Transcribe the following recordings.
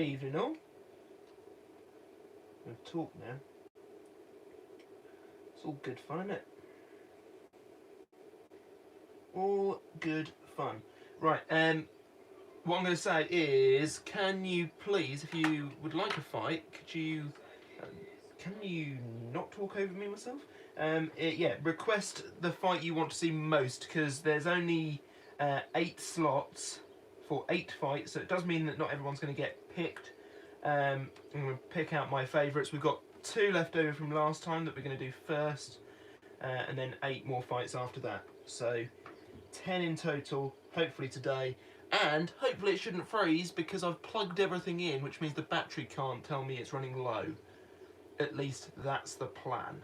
Evening all. I'm going to talk now. It's all good fun, isn't it? All good fun. Right, what I'm going to say is, can you please, if you would like a fight, could you, can you not talk over me myself? Yeah, request the fight you want to see most, because there's only 8 slots for 8 fights, so it does mean that not everyone's going to get picked. I'm going to pick out my favourites. We've got 2 left over from last time that we're going to do first, and then 8 more fights after that. So 10 in total, hopefully today. And hopefully it shouldn't freeze because I've plugged everything in, which means the battery can't tell me it's running low. At least that's the plan.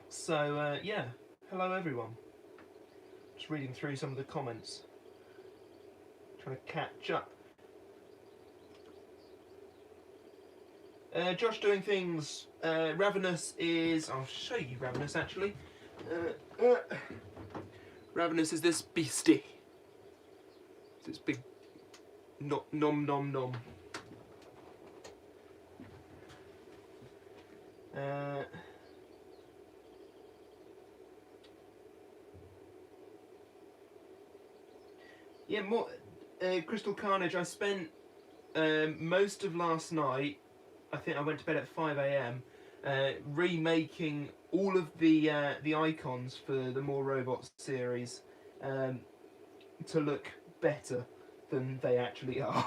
So yeah, hello everyone. Just reading through some of the comments. Trying to catch up. Josh doing things. Ravenous is... I'll show you Ravenous actually. Ravenous is this beastie. This big nom nom nom. Yeah, more Crystal Carnage. I spent most of last night, I think I went to bed at 5 AM, remaking all of the icons for the More Robots series to look better than they actually are.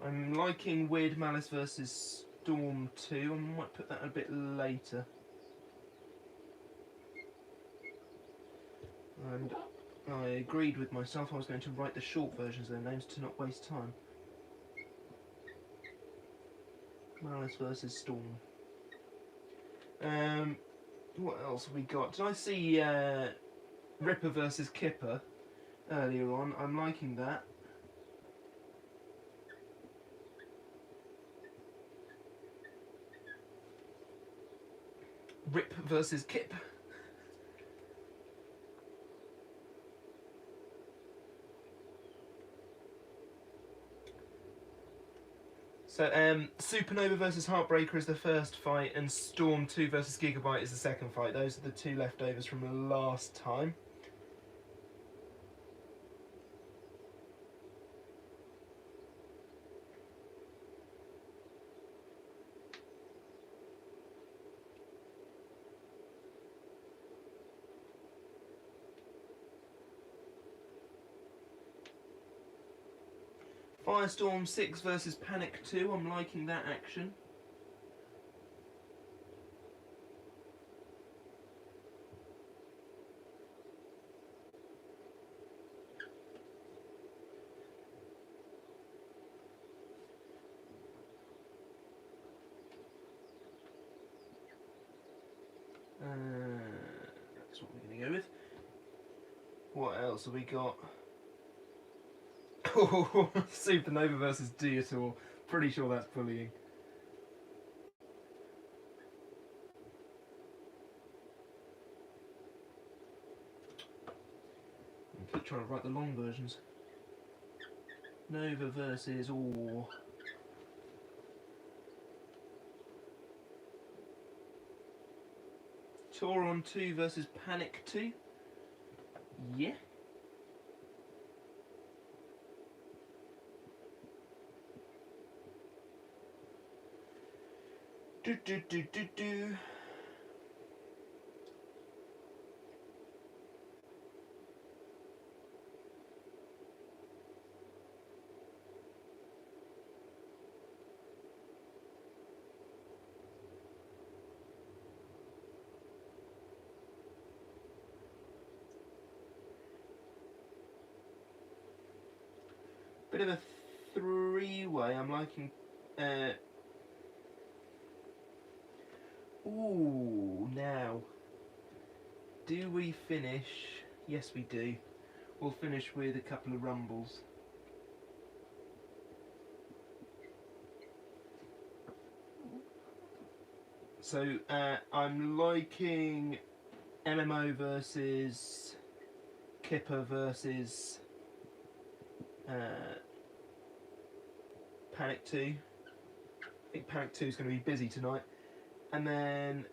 I'm liking Weird Malice vs Storm 2. I might put that a bit later. And I agreed with myself I was going to write the short versions of their names to not waste time. Malice vs Storm. What else have we got? Did I see Ripper versus Kipper earlier on? I'm liking that. Rip versus Kip. So, Supernova versus Heartbreaker is the first fight, and Storm 2 versus Gigabyte is the second fight. Those are the 2 leftovers from the last time. Firestorm 6 versus Panic 2, I'm liking that action. That's what we're going to go with. What else have we got? Oh, Supernova versus Deator. Pretty sure that's bullying. I keep trying to write the long versions. Nova versus Tauron 2 versus Panic 2. Yeah. Do. Bit of a 3-way. I'm liking. Ooh, now. Do we finish? Yes, we do. We'll finish with a couple of rumbles. So I'm liking MMO versus Kipper versus Panic 2. I think Panic 2 is going to be busy tonight. And then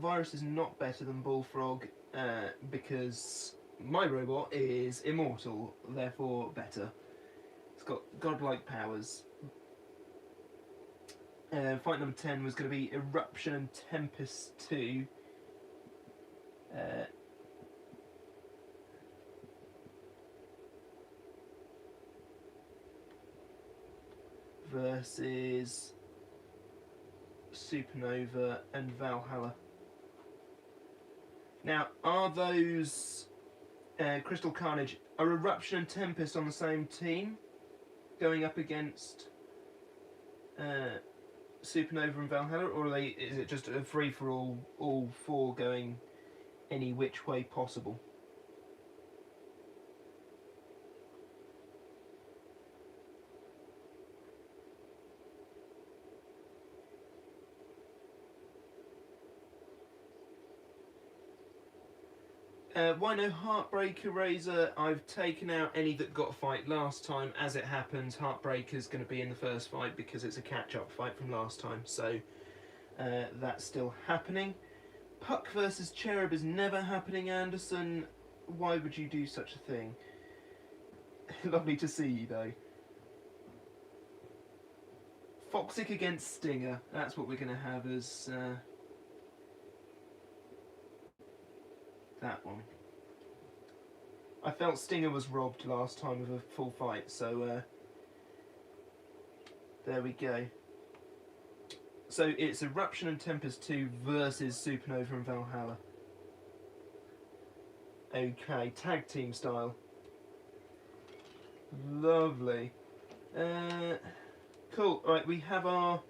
Virus is not better than Bullfrog because my robot is immortal, therefore better. It's got godlike powers. Fight number 10 was going to be Eruption and Tempest 2. Versus Supernova and Valhalla. Now, are those Crystal Carnage, are Eruption and Tempest on the same team going up against Supernova and Valhalla, or is it just a free for all four going any which way possible? Why no Heartbreaker Razor? I've taken out any that got a fight last time. As it happens, Heartbreaker's going to be in the first fight because it's a catch-up fight from last time, so that's still happening. Puck versus Cherub is never happening, Anderson. Why would you do such a thing? Lovely to see you, though. Foxic against Stinger. That's what we're going to have as that one. I felt Stinger was robbed last time of a full fight, so there we go. So it's Eruption and Tempest 2 versus Supernova and Valhalla. Okay, tag team style. Lovely. Cool. Right, we have our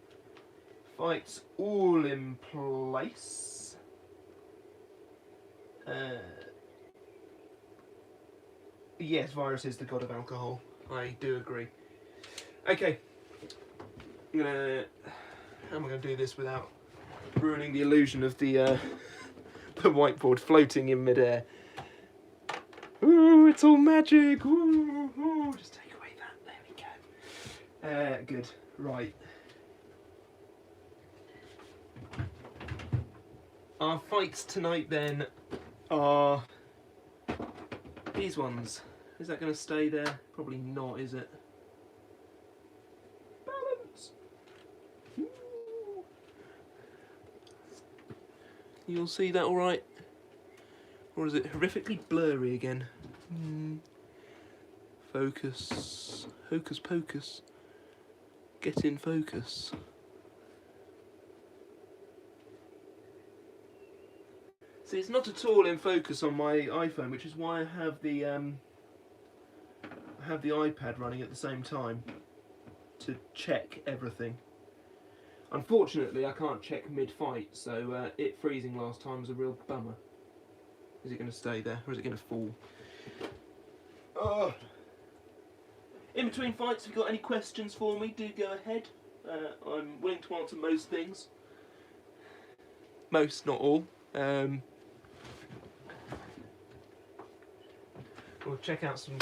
fights all in place. Yes, Virus is the god of alcohol. I do agree. Okay. How am I going to do this without ruining the illusion of the the whiteboard floating in midair? Ooh, it's all magic! Ooh, ooh. Just take away that. There we go. Good. Right. Our fights tonight then are these ones. Is that going to stay there? Probably not, is it? Balance! Ooh. You'll see that alright? Or is it horrifically blurry again? Focus. Hocus pocus. Get in focus. See, it's not at all in focus on my iPhone, which is why I have the iPad running at the same time to check everything. Unfortunately, I can't check mid-fight, so it freezing last time was a real bummer. Is it going to stay there, or is it going to fall? Oh. In between fights, if you've got any questions for me, do go ahead. I'm willing to answer most things. Most, not all. We'll check out some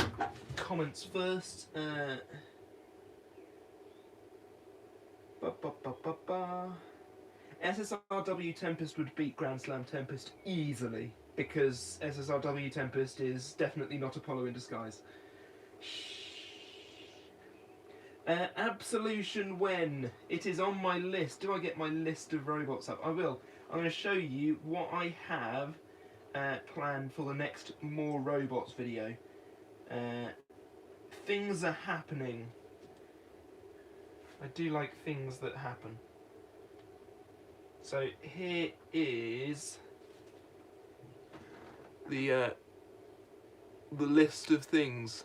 comments first. SSRW Tempest would beat Grand Slam Tempest easily, because SSRW Tempest is definitely not Apollo in disguise. Absolution when? It is on my list. Do I get my list of robots up? I will. I'm going to show you what I have planned for the next More Robots video. Things are happening. I do like things that happen. So here is the list of things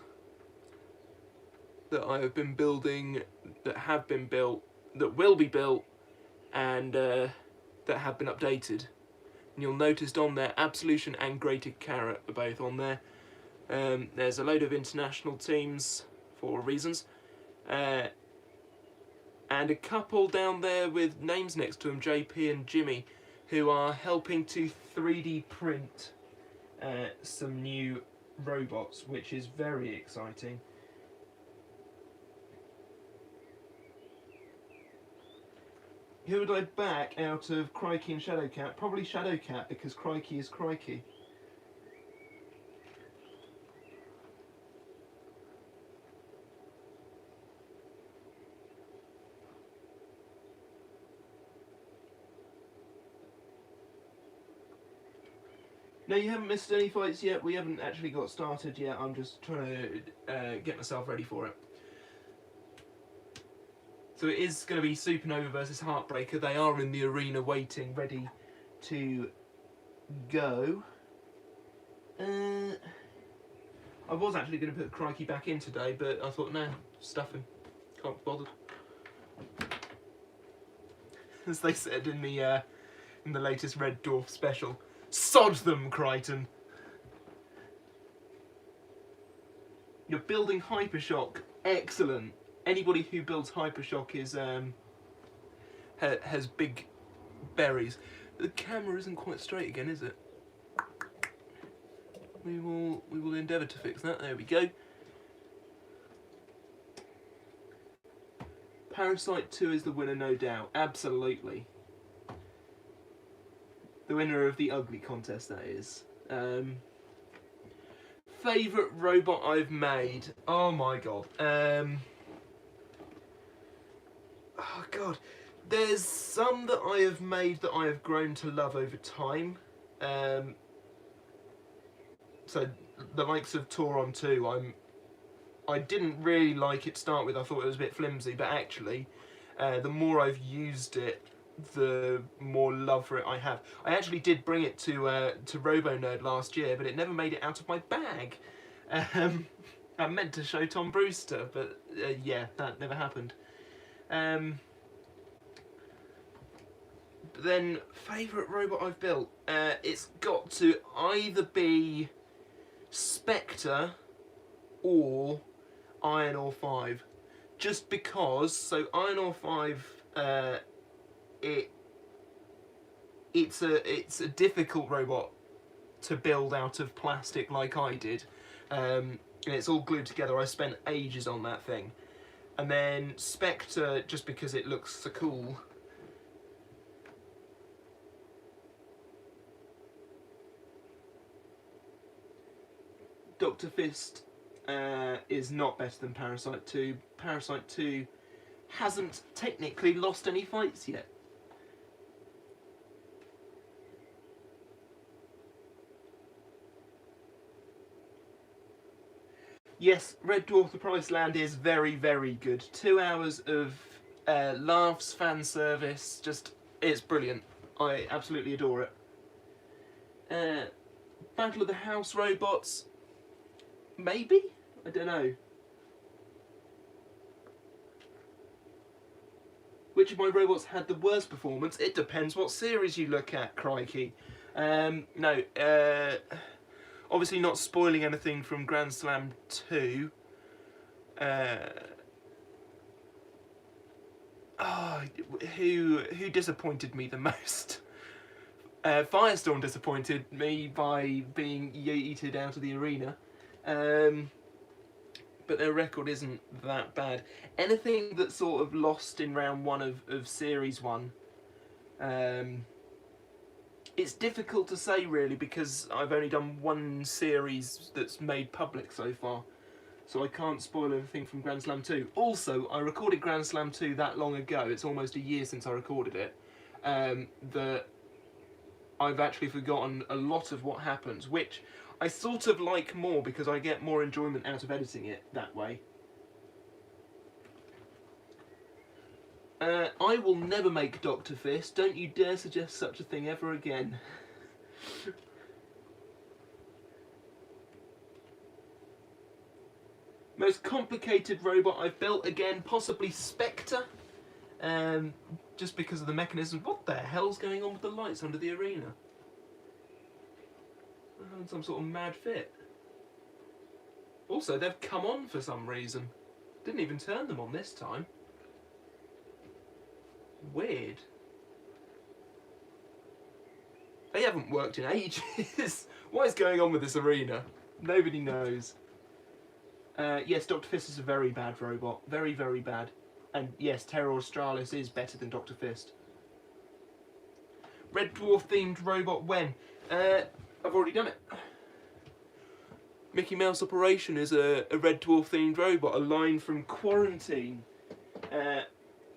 that I have been building, that have been built, that will be built, and that have been updated. And you'll notice on there, Absolution and Grated Carrot are both on there. There's a load of international teams for reasons. and a couple down there with names next to them, JP and Jimmy, who are helping to 3D print some new robots, which is very exciting. Who would I back out of Crikey and Shadowcat? Probably Shadowcat, because Crikey is Crikey. No, you haven't missed any fights yet. We haven't actually got started yet. I'm just trying to get myself ready for it. So it is going to be Supernova versus Heartbreaker. They are in the arena waiting, ready to go. I was actually going to put Crikey back in today, but I thought, nah, stuff him. Can't be bothered. As they said in the latest Red Dwarf special, sod them, Crichton. You're building Hypershock. Excellent. Anybody who builds Hypershock is has big berries. The camera isn't quite straight again, is it? We will endeavour to fix that. There we go. Parasite 2 is the winner, no doubt. Absolutely. The winner of the ugly contest, that is. Favourite robot I've made? Oh my god. Oh god. There's some that I have made that I have grown to love over time. So the likes of Tauron 2, I didn't really like it to start with. I thought it was a bit flimsy, but actually, the more I've used it, the more love for it I have. I actually did bring it to RoboNerd last year, but it never made it out of my bag. I meant to show Tom Brewster, but yeah, that never happened. But then, favourite robot I've built? It's got to either be Spectre or Iron Ore 5. Just because, so Iron Ore 5, it's a difficult robot to build out of plastic like I did, and it's all glued together. I spent ages on that thing. And then Spectre, just because it looks so cool. Dr. Fist is not better than Parasite 2. Parasite 2 hasn't technically lost any fights yet. Yes, Red Dwarf The Promised Land is very, very good. 2 hours of laughs, fan service, just, it's brilliant. I absolutely adore it. Battle of the House Robots, maybe? I don't know. Which of my robots had the worst performance? It depends what series you look at, crikey. No, obviously not spoiling anything from Grand Slam 2. Who disappointed me the most? Firestorm disappointed me by being yeeted out of the arena. But their record isn't that bad. Anything that sort of lost in round 1 of Series 1, it's difficult to say really, because I've only done 1 series that's made public so far. So I can't spoil anything from Grand Slam 2. Also, I recorded Grand Slam 2 that long ago, it's almost a year since I recorded it, that I've actually forgotten a lot of what happens, which I sort of like more because I get more enjoyment out of editing it that way. I will never make Dr. Fist. Don't you dare suggest such a thing ever again. Most complicated robot I've built, again, possibly Spectre. Just because of the mechanism. What the hell's going on with the lights under the arena? They're having some sort of mad fit. Also, they've come on for some reason. Didn't even turn them on this time. weird. They haven't worked in ages. What is going on with this arena? Nobody knows. Yes, Dr. Fist is a very bad robot. Very, very bad. And yes, Terror Australis is better than Dr. Fist. Red Dwarf themed robot when? I've already done it. Mickey Mouse Operation is a Red Dwarf themed robot, a line from Quarantine.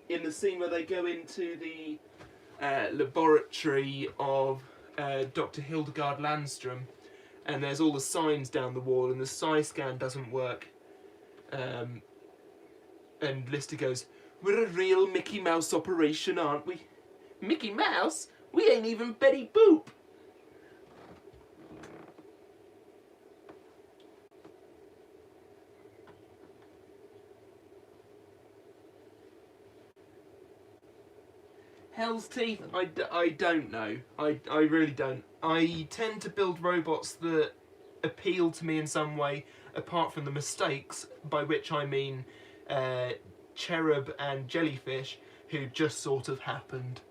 In the scene where they go into the laboratory of Dr. Hildegard Landstrom, and there's all the signs down the wall, and the PSI scan doesn't work. And Lister goes, "We're a real Mickey Mouse operation, aren't we?" Mickey Mouse? We ain't even Betty Boop. Hell's Teeth? I don't know. I really don't. I tend to build robots that appeal to me in some way, apart from the mistakes, by which I mean Cherub and Jellyfish, who just sort of happened.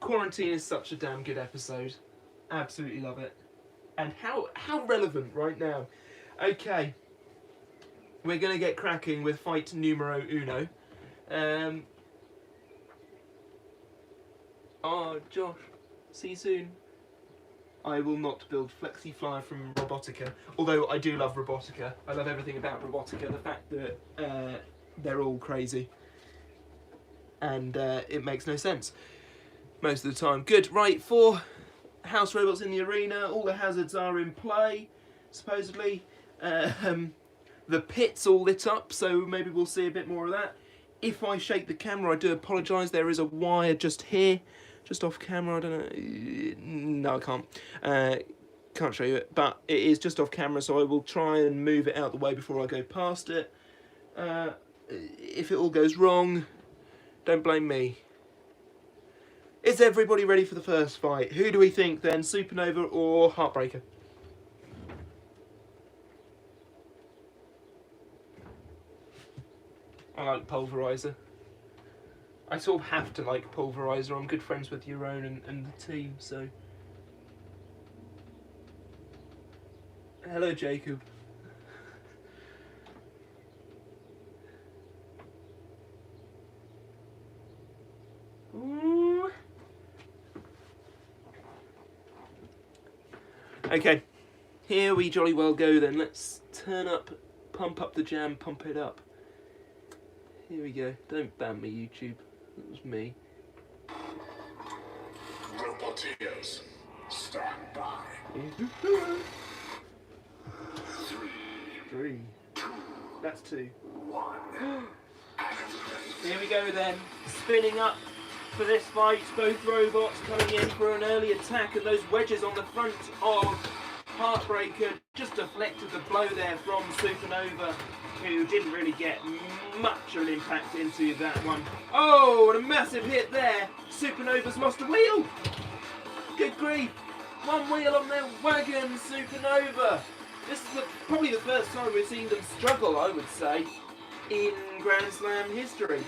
Quarantine is such a damn good episode. Absolutely love it. And how relevant right now. Okay. We're going to get cracking with fight numero uno. Oh, Josh. See you soon. I will not build Flexi Flyer from Robotica. Although I do love Robotica. I love everything about Robotica. The fact that they're all crazy. And it makes no sense most of the time. Good, right, 4 house robots in the arena. All the hazards are in play, supposedly. The pit's all lit up, so maybe we'll see a bit more of that. If I shake the camera, I do apologise. There is a wire just here, just off camera. I don't know. No, I can't. Can't show you it, but it is just off camera, so I will try and move it out the way before I go past it. If it all goes wrong, don't blame me. Is everybody ready for the first fight? Who do we think then, Supernova or Heartbreaker? I like Pulverizer. I sort of have to like Pulverizer. I'm good friends with Euron and the team, so... Hello, Jacob. Ooh. Okay, here we jolly well go then. Let's turn up, pump up the jam, pump it up. Here we go. Don't ban me, YouTube. That was me. Roboteers, stand by. 3. That's 2. 1. Here we go then. Spinning up for this fight. Both robots coming in for an early attack, and those wedges on the front of Heartbreaker just deflected the blow there from Supernova, who didn't really get much of an impact into that one. Oh, and a massive hit there. Supernova's lost a wheel. Good grief. One wheel on their wagon, Supernova. This is probably the first time we've seen them struggle, I would say, in Grand Slam history.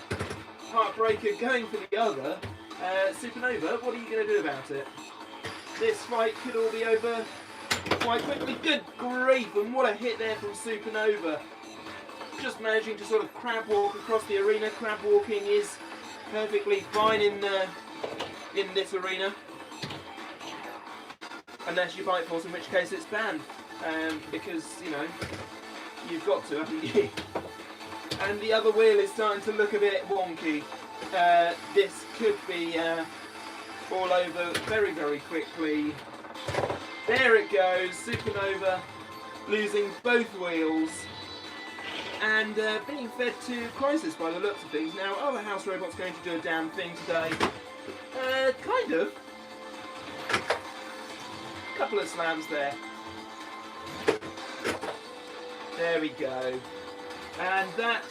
Heartbreaker going for the other. Supernova, what are you going to do about it? This fight could all be over quite quickly. Good grief, and what a hit there from Supernova. Just managing to sort of crab walk across the arena. Crab walking is perfectly fine in this arena. Unless you bite force, in which case it's banned. Because, you know, you've got to, haven't you? And the other wheel is starting to look a bit wonky. This could be all over very, very quickly. There it goes, Supernova losing both wheels and being fed to Crisis by the looks of things. Now, are the house robots going to do a damn thing today? Kind of. Couple of slams there. There we go. And that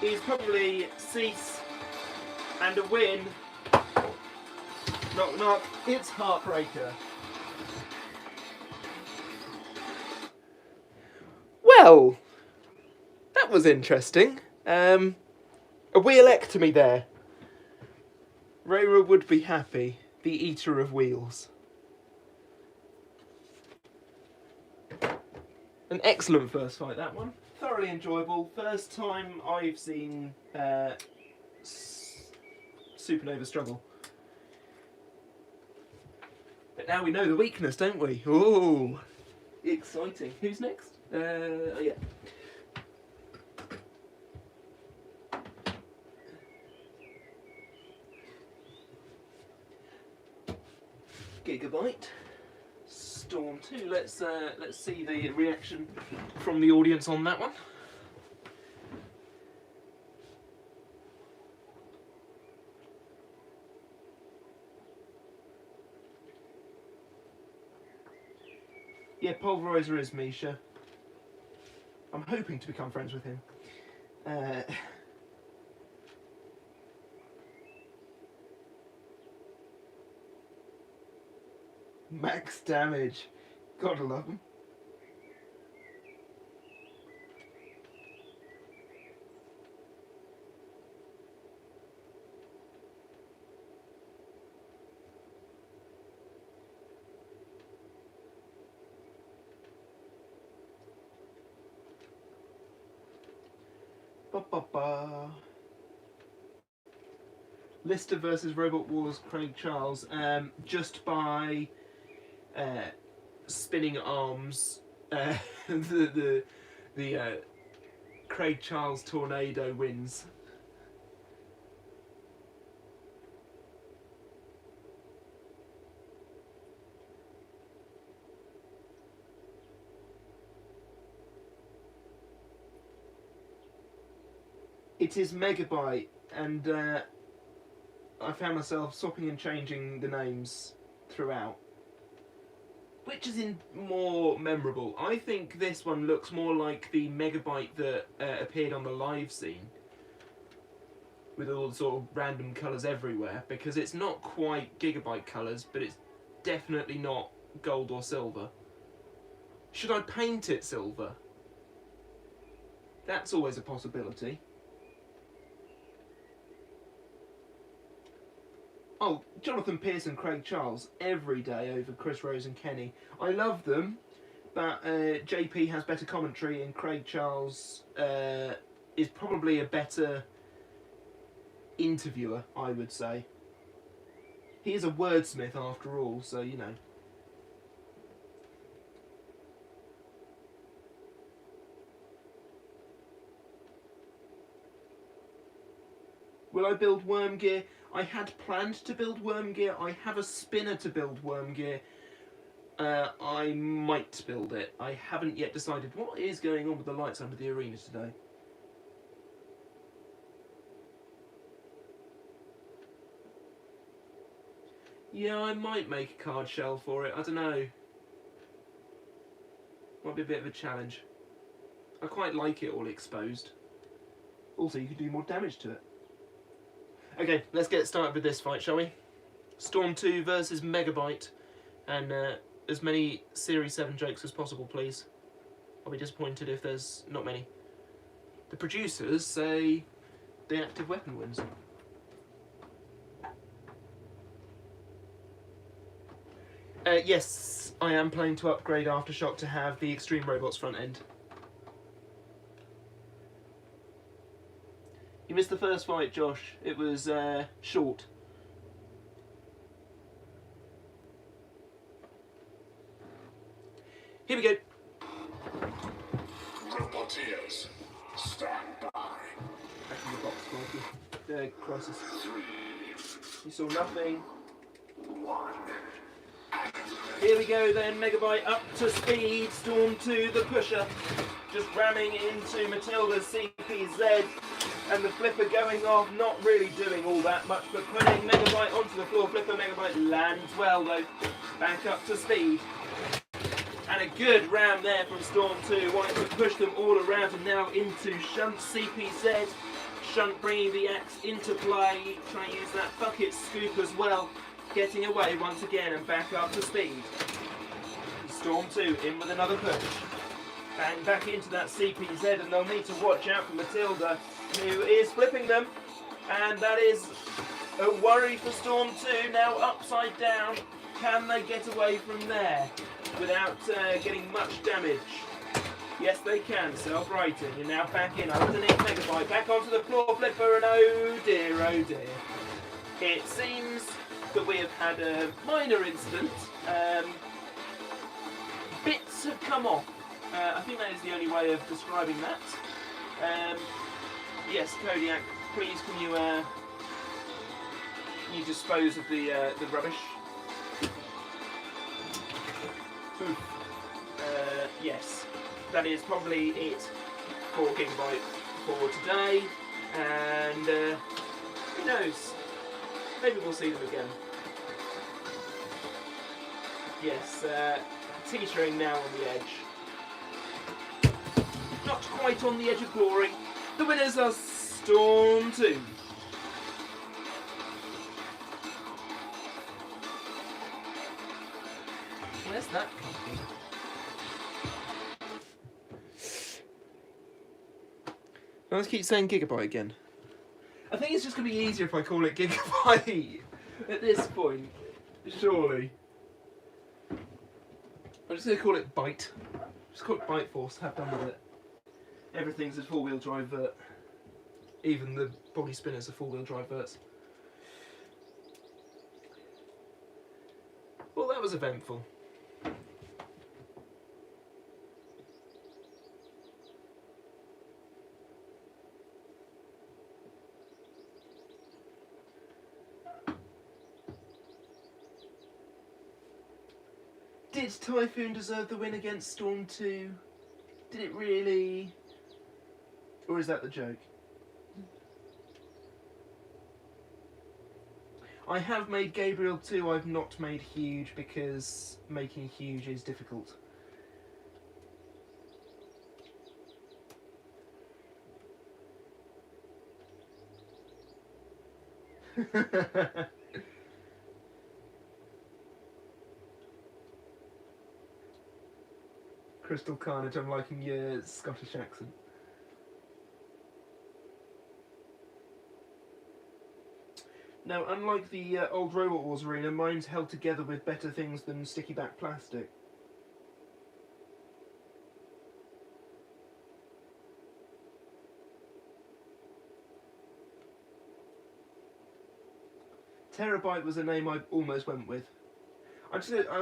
is probably cease and a win. Knock knock, it's Heartbreaker. Well, that was interesting. A wheelectomy there. Rayra would be happy, the eater of wheels. An excellent first fight, that one. Thoroughly enjoyable. First time I've seen Supernova struggle. But now we know the weakness, don't we? Ooh, exciting. Who's next? Yeah. Gigabyte. Storm 2. Let's see the reaction from the audience on that one. Yeah, Pulverizer is Misha. I'm hoping to become friends with him. Max damage. Gotta love him. Ba-ba-ba. Lister versus Robot Wars Craig Charles. Just by spinning arms, the Craig Charles tornado wins. It is Megabyte, and I found myself swapping and changing the names throughout. Which is more memorable? I think this one looks more like the Megabyte that appeared on the live scene, with all the sort of random colours everywhere, because it's not quite Gigabyte colours, but it's definitely not gold or silver. Should I paint it silver? That's always a possibility. Oh, Jonathan Pierce and Craig Charles every day over Chris Rose and Kenny. I love them, but JP has better commentary and Craig Charles is probably a better interviewer, I would say. He is a wordsmith after all, so you know. Will I build Worm Gear? I had planned to build Worm Gear. I have a spinner to build Worm Gear. I might build it. I haven't yet decided what is going on with the lights under the arena today. Yeah, I might make a card shell for it. I don't know. Might be a bit of a challenge. I quite like it all exposed. Also, you can do more damage to it. Okay, let's get started with this fight, shall we? Storm 2 versus Megabyte, and as many Series 7 jokes as possible, please. I'll be disappointed if there's not many. The producers say the active weapon wins. Yes, I am planning to upgrade Aftershock to have the Extreme Robots front end. You missed the first fight, Josh. It was short. Here we go. Roboteers, stand by. Back in the box, Mikey. Crisis. 3, You saw nothing. 1. Here we go then, Megabyte up to speed. Storm 2, the pusher. Just ramming into Matilda's CPZ. And the flipper going off, not really doing all that much, but putting Megabyte onto the floor. Flipper Megabyte lands well though. Back up to speed. And a good ram there from Storm 2, wanting to push them all around and now into Shunt CPZ. Shunt bringing the axe into play, trying to use that bucket scoop as well. Getting away once again and back up to speed. Storm 2 in with another push. Bang back into that CPZ, and they'll need to watch out for Matilda, who is flipping them. And that is a worry for Storm 2, now upside down. Can they get away from there without getting much damage? Yes, they can. Self-righting. You're now back in underneath Megabyte. Back onto the floor flipper, and oh dear, oh dear. It seems that we have had a minor incident. Bits have come off. I think that is the only way of describing that. Yes, Kodiak, please can you dispose of the rubbish? Yes, that is probably it for Gigabyte for today, and who knows, maybe we'll see them again. Yes, teetering now on the edge. Not quite on the edge of glory. The winners are Storm 2. Where's that come from? Let's keep saying Gigabyte again. I think it's just going to be easier if I call it Gigabyte at this point. Surely. I'm just going to call it Byte. Just call it Byte Force. Have done with it. Everything's a four-wheel drive vert. Even the body spinners are four-wheel drive verts. Well, that was eventful. Did Typhoon deserve the win against Storm 2? Did it really? Or is that the joke? I have made Gabriel 2, I've not made Huge because making Huge is difficult. Crystal Carnage, I'm liking your Scottish accent. Now, unlike the old Robot Wars arena, mine's held together with better things than sticky back plastic. Terabyte was a name I almost went with. I'm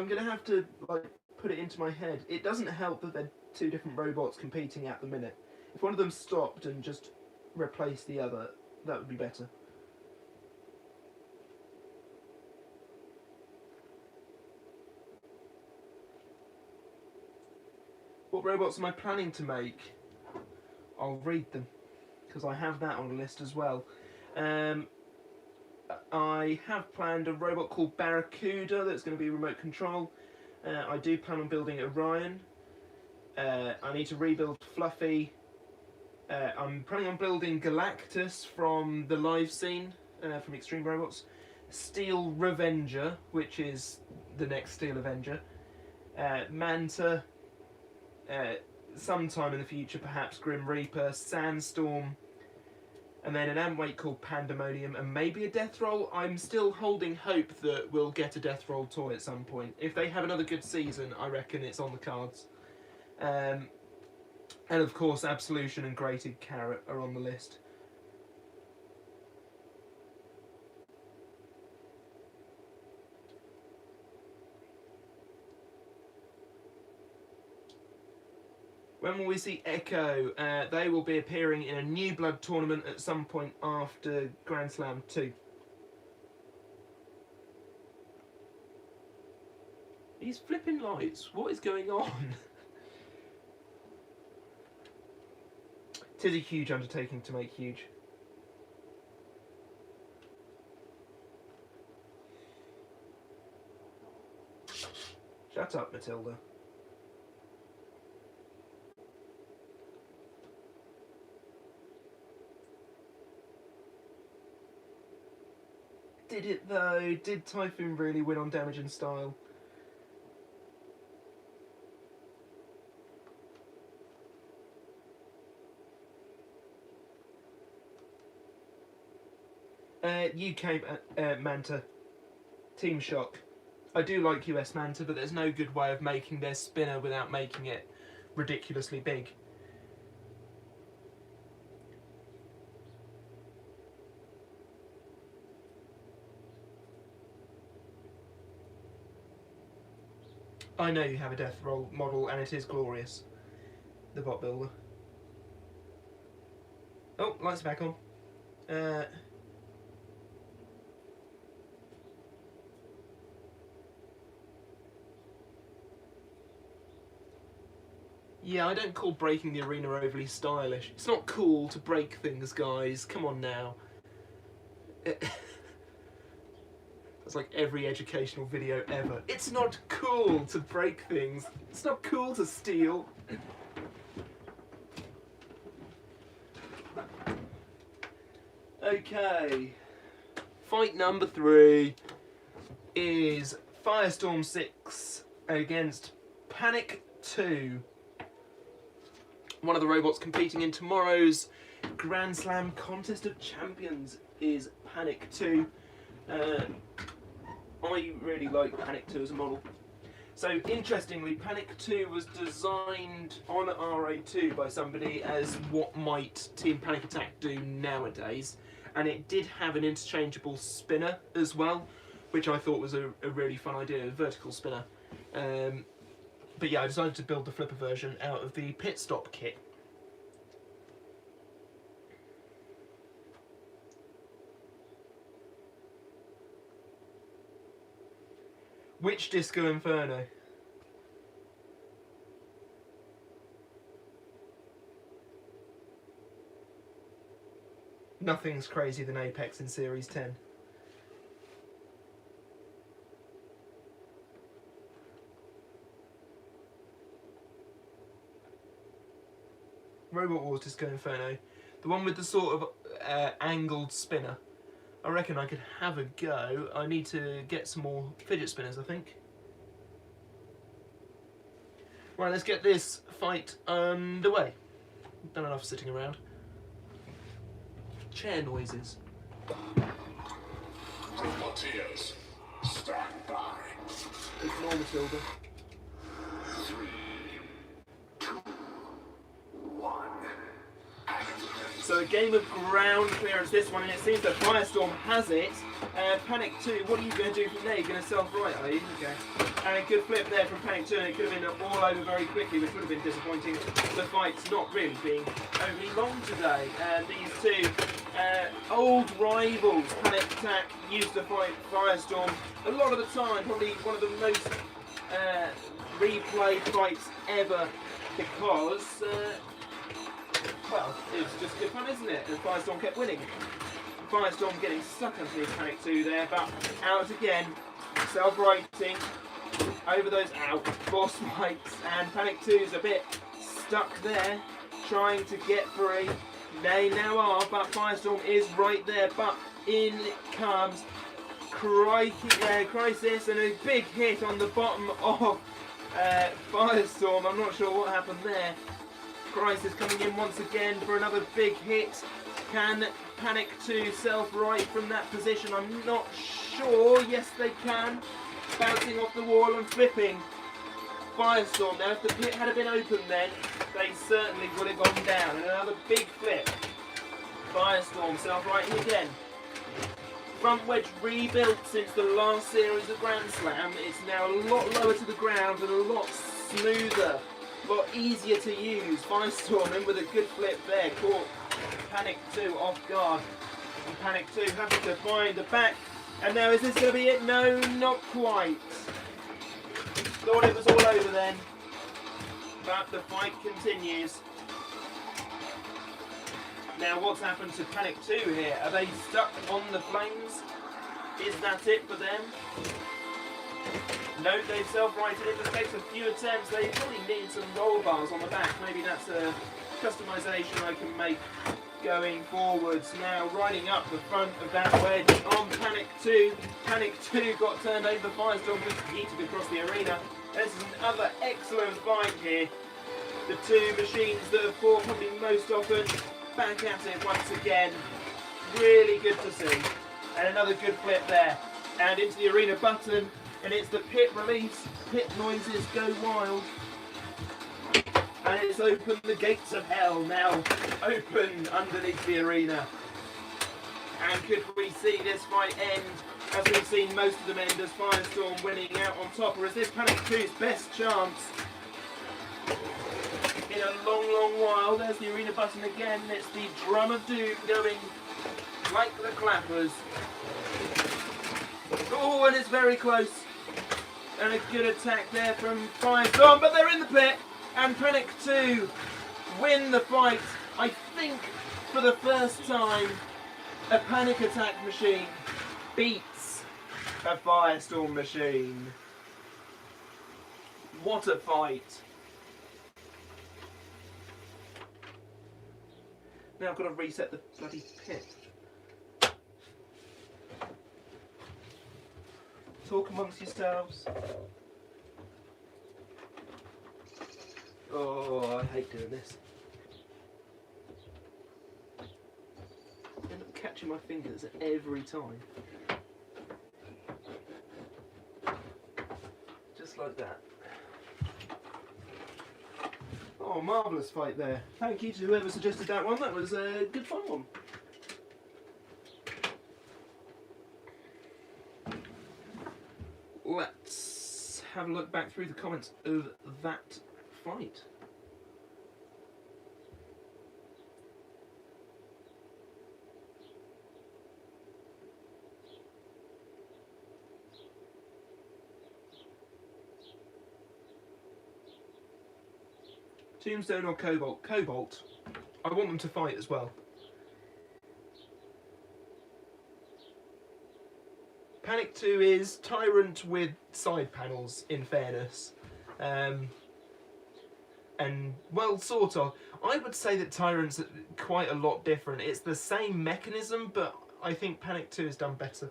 gonna have to like put it into my head. It doesn't help that they're two different robots competing at the minute. If one of them stopped and just replaced the other, that would be better. What robots am I planning to make? I'll read them, because I have that on the list as well. I have planned a robot called Barracuda that's going to be remote control. I do plan on building Orion. I need to rebuild Fluffy. I'm planning on building Galactus from the live scene from Extreme Robots. Steel Revenger, which is the next Steel Avenger. Manta. Sometime in the future, perhaps Grim Reaper, Sandstorm, and then an Antweight called Pandemonium, and maybe a Death Roll. I'm still holding hope that we'll get a Death Roll toy at some point. If they have another good season, I reckon it's on the cards. And of course, Absolution and Grated Carrot are on the list. When will we see Echo? They will be appearing in a New Blood tournament at some point after Grand Slam 2. He's flipping lights. What is going on? It is a huge undertaking to make Huge. Shut up, Matilda. Did it though? Did Typhoon really win on damage and style? UK Manta. Team Shock. I do like US Manta, but there's no good way of making their spinner without making it ridiculously big. I know you have a Death Roll model, and it is glorious. The Bot Builder. Oh, lights back on. Yeah, I don't call breaking the arena overly stylish. It's not cool to break things, guys. Come on now. That's like every educational video ever. It's not cool to break things. It's not cool to steal. Okay. Fight number 3 is Firestorm 6 against Panic 2. One of the robots competing in tomorrow's Grand Slam Contest of Champions is Panic 2. I really like Panic 2 as a model. So interestingly, Panic 2 was designed on RA2 by somebody as what might Team Panic Attack do nowadays, and it did have an interchangeable spinner as well, which I thought was a really fun idea, a vertical spinner. But yeah, I decided to build the flipper version out of the pit stop kit. Which Disco Inferno? Nothing's crazier than Apex in Series 10. Robot Wars Disco Inferno. The one with the sort of angled spinner. I reckon I could have a go. I need to get some more fidget spinners, I think. Right, let's get this fight underway. Done enough sitting around. Chair noises. Matthias, stand by. Ignore Matilda. 3, 2, 1. So a game of ground clearance this one, and it seems that Firestorm has it. Panic 2, what are you going to do from there? You're going to self-right, are you? Okay. And a good flip there from Panic 2, and it could have been all over very quickly, which would have been disappointing. The fight's not really being overly long today. These two old rivals, Panic Attack, used to fight Firestorm a lot of the time, probably one of the most replayed fights ever, because well, it's just good fun, isn't it? And Firestorm kept winning. Firestorm getting stuck underneath Panic 2 there, but out again, self-righting over those boss fights, and Panic 2's a bit stuck there, trying to get free. They now are, but Firestorm is right there, but in comes Crisis, and a big hit on the bottom of Firestorm. I'm not sure what happened there. Crisis coming in once again for another big hit. Can Panic 2 self-right from that position? I'm not sure. Yes, they can. Bouncing off the wall and flipping Firestorm. Now, if the pit had been open then, they certainly would have gone down. And another big flip. Firestorm self-righting again. Front wedge rebuilt since the last series of Grand Slam. It's now a lot lower to the ground and a lot smoother. A lot easier to use. Firestorm in with a good flip there. Caught Panic 2 off guard. And Panic 2 having to find the back. And now is this going to be it? No, not quite. Thought it was all over then. But the fight continues. Now what's happened to Panic 2 here? Are they stuck on the flames? Is that it for them? No, they've self-righted it. It takes a few attempts. They probably need some roll bars on the back. Maybe that's a customization I can make going forwards. Now riding up the front of that wedge on Panic 2. Panic 2 got turned over. Firestorm just yeeted across the arena. This is another excellent fight here. The two machines that have fought probably most often back at it once again. Really good to see. And another good flip there. And into the arena button. And it's the pit release. Pit noises go wild. And it's opened the gates of hell now. Open underneath the arena. And could we see this fight end as we've seen most of them end as Firestorm winning out on top? Or is this Panic 2's best chance in a long, long while? There's the arena button again. It's the drum of doom going like the clappers. Oh, and it's very close. And a good attack there from Firestorm, but they're in the pit. And Panic 2 win the fight. I think for the first time, a Panic Attack machine beats a Firestorm machine. What a fight. Now I've got to reset the bloody pit. Talk amongst yourselves. Oh, I hate doing this. I end up catching my fingers every time. Just like that. Oh, marvellous fight there. Thank you to whoever suggested that one. That was a good fun one. Let's have a look back through the comments of that fight. Tombstone or Cobalt? Cobalt. I want them to fight as well. Panic 2 is Tyrant with side panels, in fairness. And, well, sort of. I would say that Tyrant's quite a lot different. It's the same mechanism, but I think Panic 2 has done better.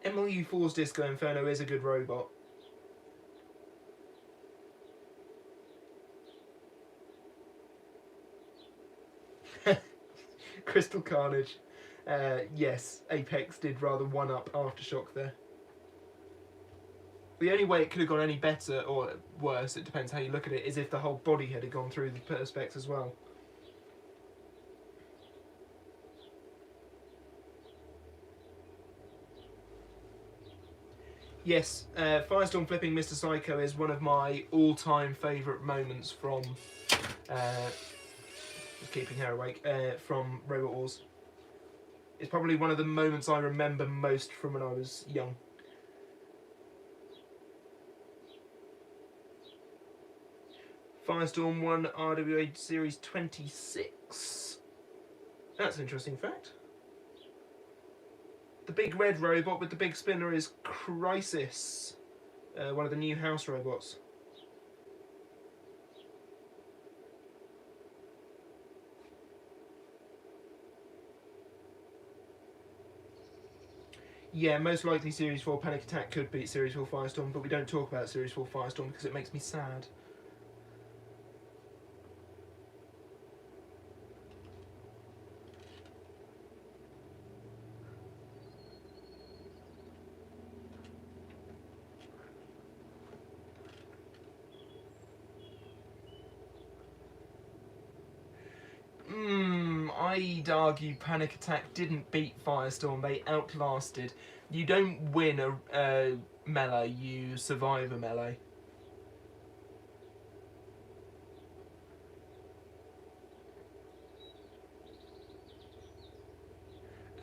MLU4's Disco Inferno is a good robot. Crystal Carnage. Yes, Apex did rather one-up Aftershock there. The only way it could have gone any better, or worse, it depends how you look at it, is if the whole body had gone through the perspex as well. Yes, Firestorm flipping Mr. Psycho is one of my all-time favourite moments from, just keeping her awake, from Robot Wars. It's probably one of the moments I remember most from when I was young. Firestorm won RWA Series 26. That's an interesting fact. The big red robot with the big spinner is Crisis, one of the new house robots. Yeah, most likely Series 4 Panic Attack could beat Series 4 Firestorm, but we don't talk about Series 4 Firestorm because it makes me sad. I'd argue Panic Attack didn't beat Firestorm, they outlasted. You don't win a melee, you survive a melee.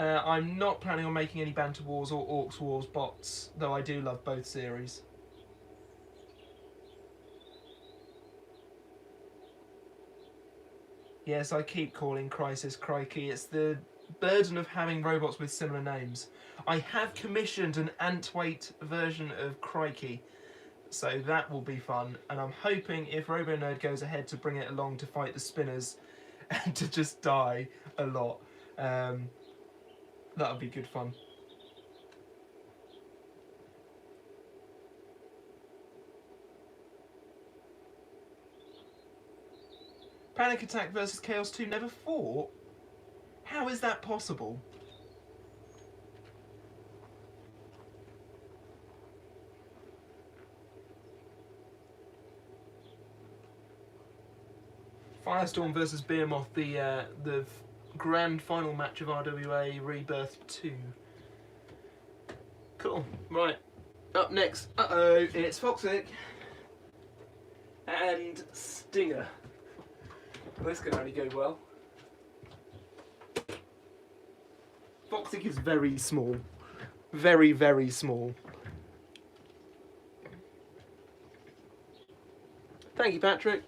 I'm not planning on making any Banter Wars or Orcs Wars bots, though I do love both series. Yes, I keep calling Crisis Crikey. It's the burden of having robots with similar names. I have commissioned an Antweight version of Crikey, so that will be fun. And I'm hoping if RoboNerd goes ahead to bring it along to fight the spinners and to just die a lot, that'll be good fun. Panic Attack versus Chaos 2 never fought? How is that possible? Firestorm versus Behemoth, the grand final match of RWA Rebirth 2. Cool. Right. Up next, it's Foxic and Stinger. Well, this can only go well. Foxic is very small. Very, very small. Thank you, Patrick.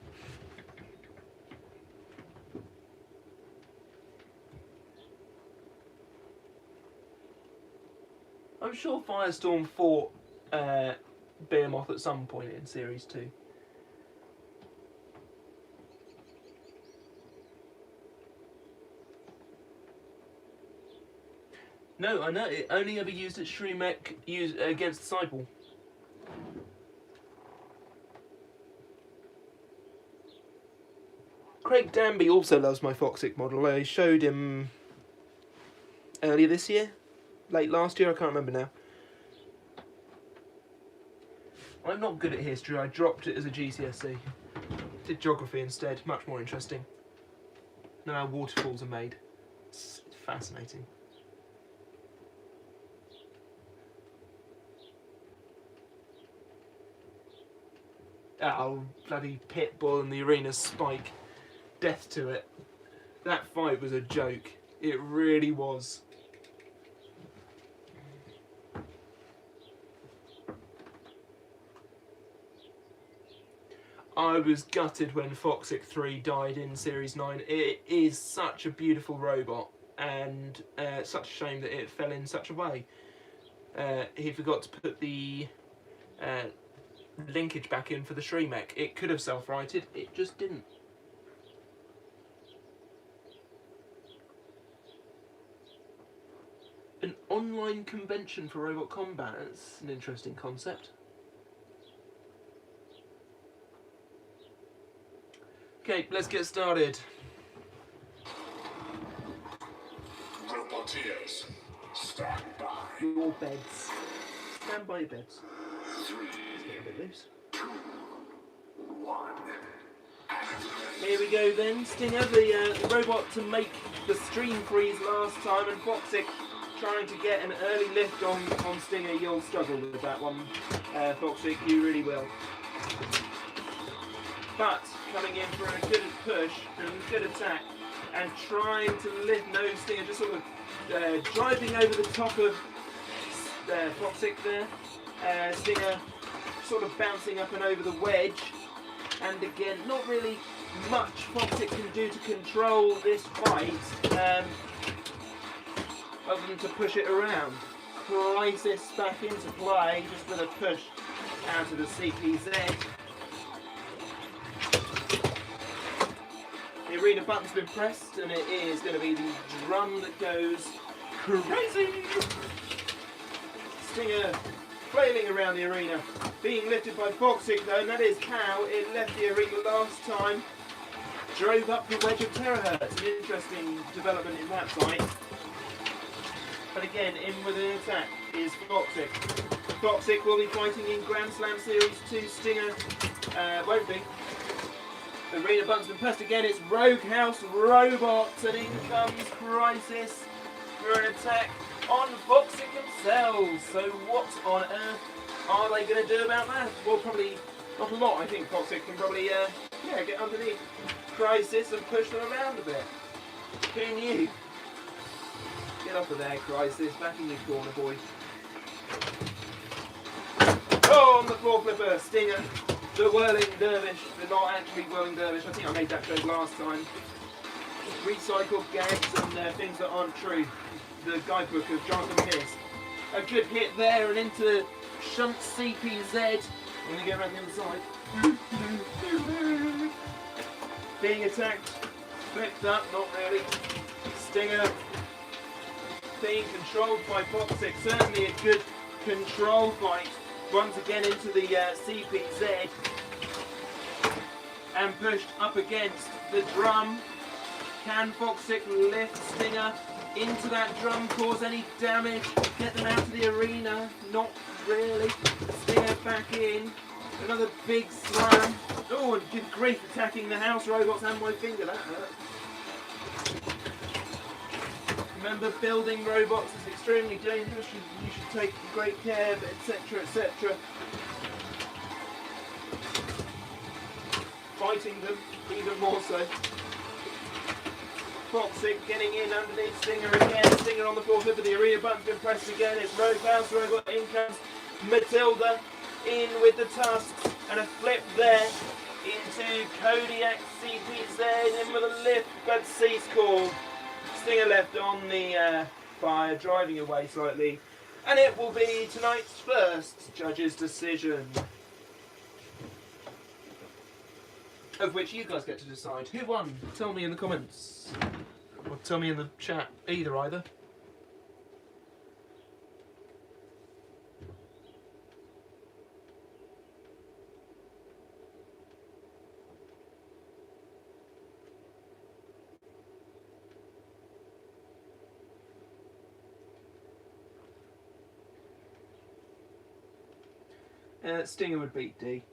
I'm sure Firestorm fought Behemoth at some point in Series 2. No, I know, it only ever used at Shremek against Disciple. Craig Danby also loves my Foxic model. I showed him earlier this year. Late last year, I can't remember now. I'm not good at history, I dropped it as a GCSE. Did geography instead, much more interesting. Know how waterfalls are made. It's fascinating. Oh, bloody Pitbull and the arena spike. Death to it. That fight was a joke. It really was. I was gutted when Foxic 3 died in Series 9. It is such a beautiful robot, and such a shame that it fell in such a way. He forgot to put the linkage back in for the Shremek. It could have self-righted, it just didn't. An online convention for robot combat, that's an interesting concept. Okay, let's get started. Roboteers, stand by. Your beds. Stand by your beds. 3, Let's get a bit loose. 2, 1. Here we go then. Stinger, the robot to make the stream freeze last time, and Foxic trying to get an early lift on Stinger. You'll struggle with that one, Foxic, you really will. But coming in for a good push and good attack and trying to lift Stinger, just sort of driving over the top of Foxic there. Stinger sort of bouncing up and over the wedge, and again not really much Foxic can do to control this fight other than to push it around. Crisis back into play just with a push out of the CPZ. The arena button's been pressed, and it is going to be the drum that goes crazy. Stinger flailing around the arena, being lifted by Foxic though, and that is how it left the arena last time. Drove up the Wedge of Terahertz, an interesting development in that fight. But again, in with an attack is Foxic. Foxic will be fighting in Grand Slam Series 2. Stinger won't be. The arena button's been pressed again. It's Roguehouse Robots, and in comes Crisis for an attack on Foxic themselves. So what on earth are they going to do about that? Well, probably not a lot. I think Foxic can probably get underneath Crisis and push them around a bit. Who knew? Get off of there, Crisis. Back in your corner, boy. Oh, on the floor flipper, Stinger. The Whirling Dervish, but not actually Whirling Dervish. I think I made that joke last time. Recycled gags and things that aren't true. The guidebook of Jonathan Pierce. A good hit there and into Shunt CPZ. I'm going to get around the other side. Being attacked. Flipped up, not really. Stinger being controlled by Foxic. Certainly a good control fight. Once again into the CPZ. and pushed up against the drum. Can Foxic lift Stinger into that drum, cause any damage, get them out of the arena? Not really. Stinger back in. Another big slam. Oh, and good grief, attacking the house robots and my finger, that hurt. Remember, building robots is extremely dangerous. You should take great care, etc., etc. Fighting them, even more so. Foxic getting in underneath Stinger again. Stinger on the floor, flip of the arena button's been pressed again. It's Roadhouse Robot, in comes Matilda, in with the tusks, and a flip there into Kodiak CPZ, in with a lift, but cease call. Stinger left on the fire, driving away slightly, and it will be tonight's first judge's decision, of which you guys get to decide. Who won? Tell me in the comments. Or tell me in the chat. Either. Stinger would beat D.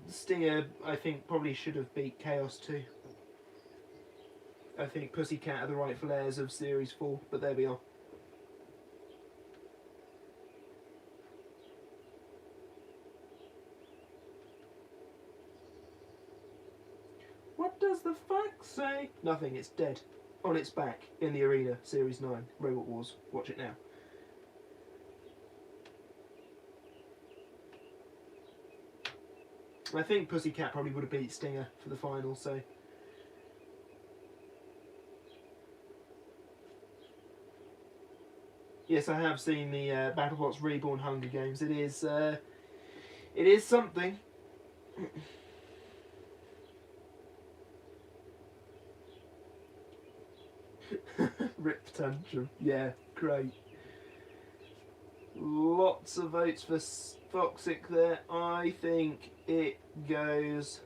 Stinger, I think, probably should have beat Chaos too. I think Pussycat are the rightful heirs of Series 4, but there we are. What does the fax say? Nothing, it's dead. On its back, in the arena, Series 9, Robot Wars. Watch it now. I think Pussycat probably would have beat Stinger for the final, so... Yes, I have seen the BattleBots Reborn Hunger Games. It is something. Rip Tantrum. Yeah, great. Lots of votes for Foxic there. I think it goes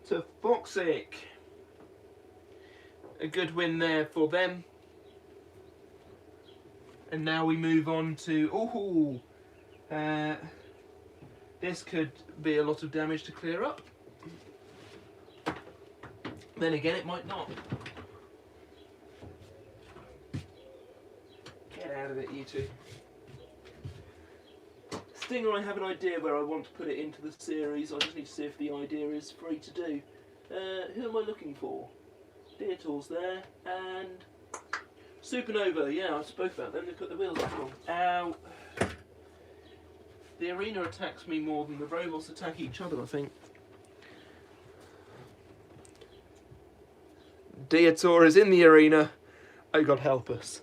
to Foxic. A good win there for them. And now we move on to... this could be a lot of damage to clear up. Then again, it might not. Get out of it, you two. Stinger, I have an idea where I want to put it into the series. I just need to see if the idea is free to do. Who am I looking for? Deator's there, and... Supernova, yeah, I spoke about them. They put the wheels back on. Ow. The arena attacks me more than the robots attack each other, I think. Deator is in the arena. Oh, God help us.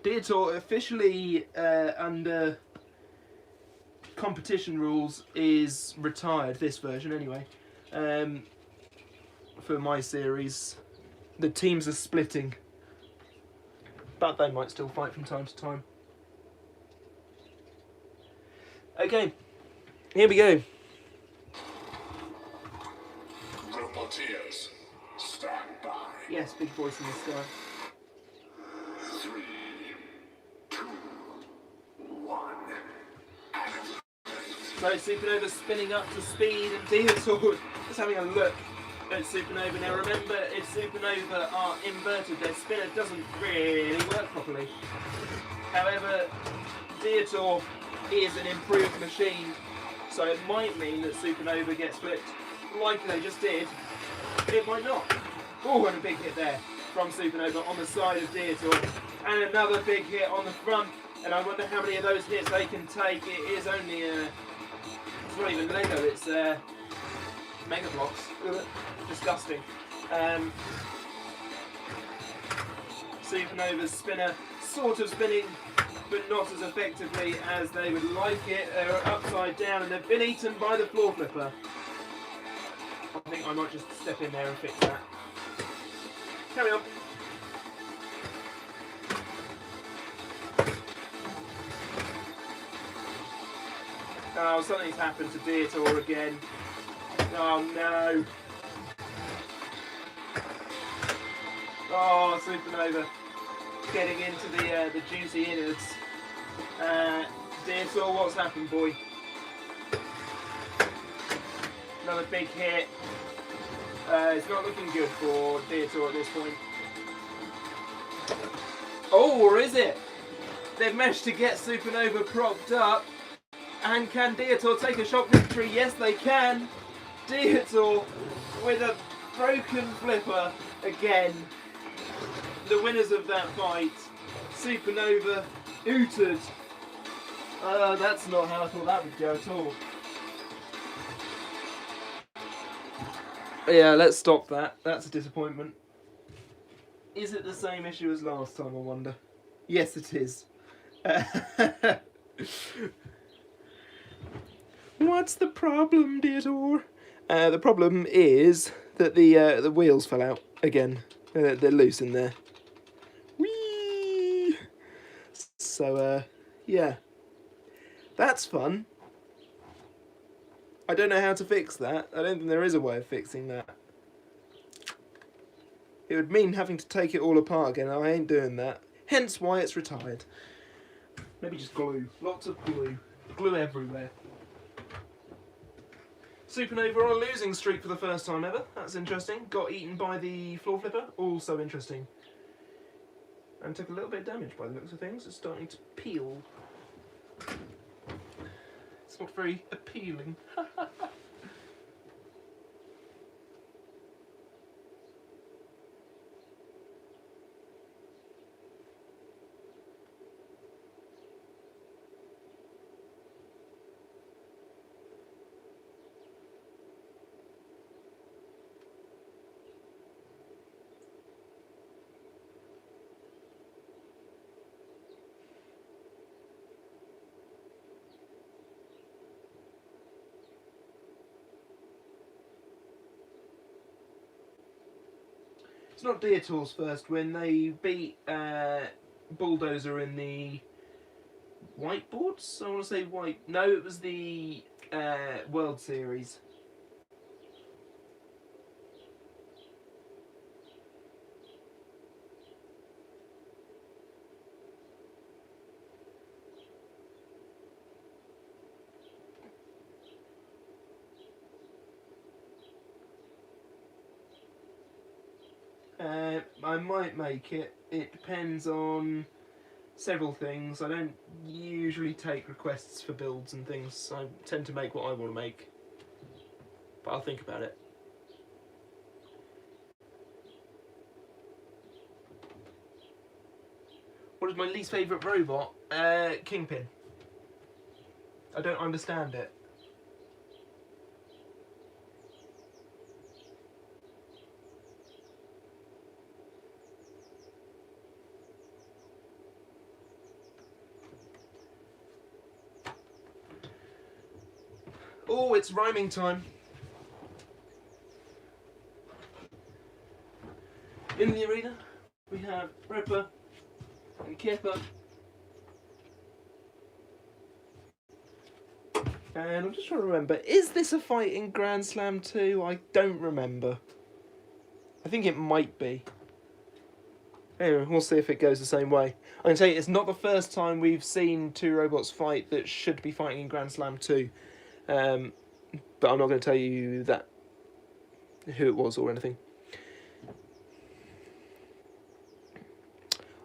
Deator officially, under competition rules, is retired, this version anyway. For my series. The teams are splitting, but they might still fight from time to time. Okay, here we go. Roboteers, stand by. Yes, big voice in the sky. 3, 2, 1. So Supernova spinning up to speed, and Deator just having a look at Supernova. Now remember, if Supernova are inverted, their spinner doesn't really work properly. However, Deator is an improved machine, so it might mean that Supernova gets flipped like they just did. It might not. Oh, and a big hit there from Supernova on the side of Deator, and another big hit on the front. And I wonder how many of those hits they can take. It is only it's not even Lego, it's Mega Blocks. Ugh, disgusting. Supernova's spinner sort of spinning, but not as effectively as they would like it. They're upside down and they've been eaten by the floor flipper. I think I might just step in there and fix that. Carry on. Oh, something's happened to Deator again. Oh no. Oh, Supernova getting into the juicy innards. Deator, what's happened, boy? Another big hit. It's not looking good for Deator at this point. Oh, or is it? They've managed to get Supernova propped up. And can Deator take a shock victory? Yes, they can. Deator with a broken flipper again. The winners of that fight. Supernova ooted. That's not how I thought that would go at all. Yeah, let's stop that. That's a disappointment. Is it the same issue as last time, I wonder? Yes, it is. What's the problem, Deator? The problem is that the wheels fell out again. They're loose in there. Whee! So, yeah. That's fun. I don't know how to fix that. I don't think there is a way of fixing that. It would mean having to take it all apart again. I ain't doing that. Hence why it's retired. Maybe just glue. Lots of glue. Glue everywhere. Supernova on a losing streak for the first time ever. That's interesting. Got eaten by the floor flipper. Also interesting. And took a little bit of damage by the looks of things. It's starting to peel. It's not very appealing. It's not Deator's first win. They beat Bulldozer in the whiteboards. I want to say white. No, it was the World Series. I might make it. It depends on several things. I don't usually take requests for builds and things. I tend to make what I want to make. But I'll think about it. What is my least favourite robot? Kingpin. I don't understand it. Oh, it's rhyming time. In the arena, we have Ripper and Kipper. And I'm just trying to remember, is this a fight in Grand Slam 2? I don't remember. I think it might be. Anyway, we'll see if it goes the same way. I can tell you, it's not the first time we've seen two robots fight that should be fighting in Grand Slam 2. But I'm not going to tell you that who it was or anything.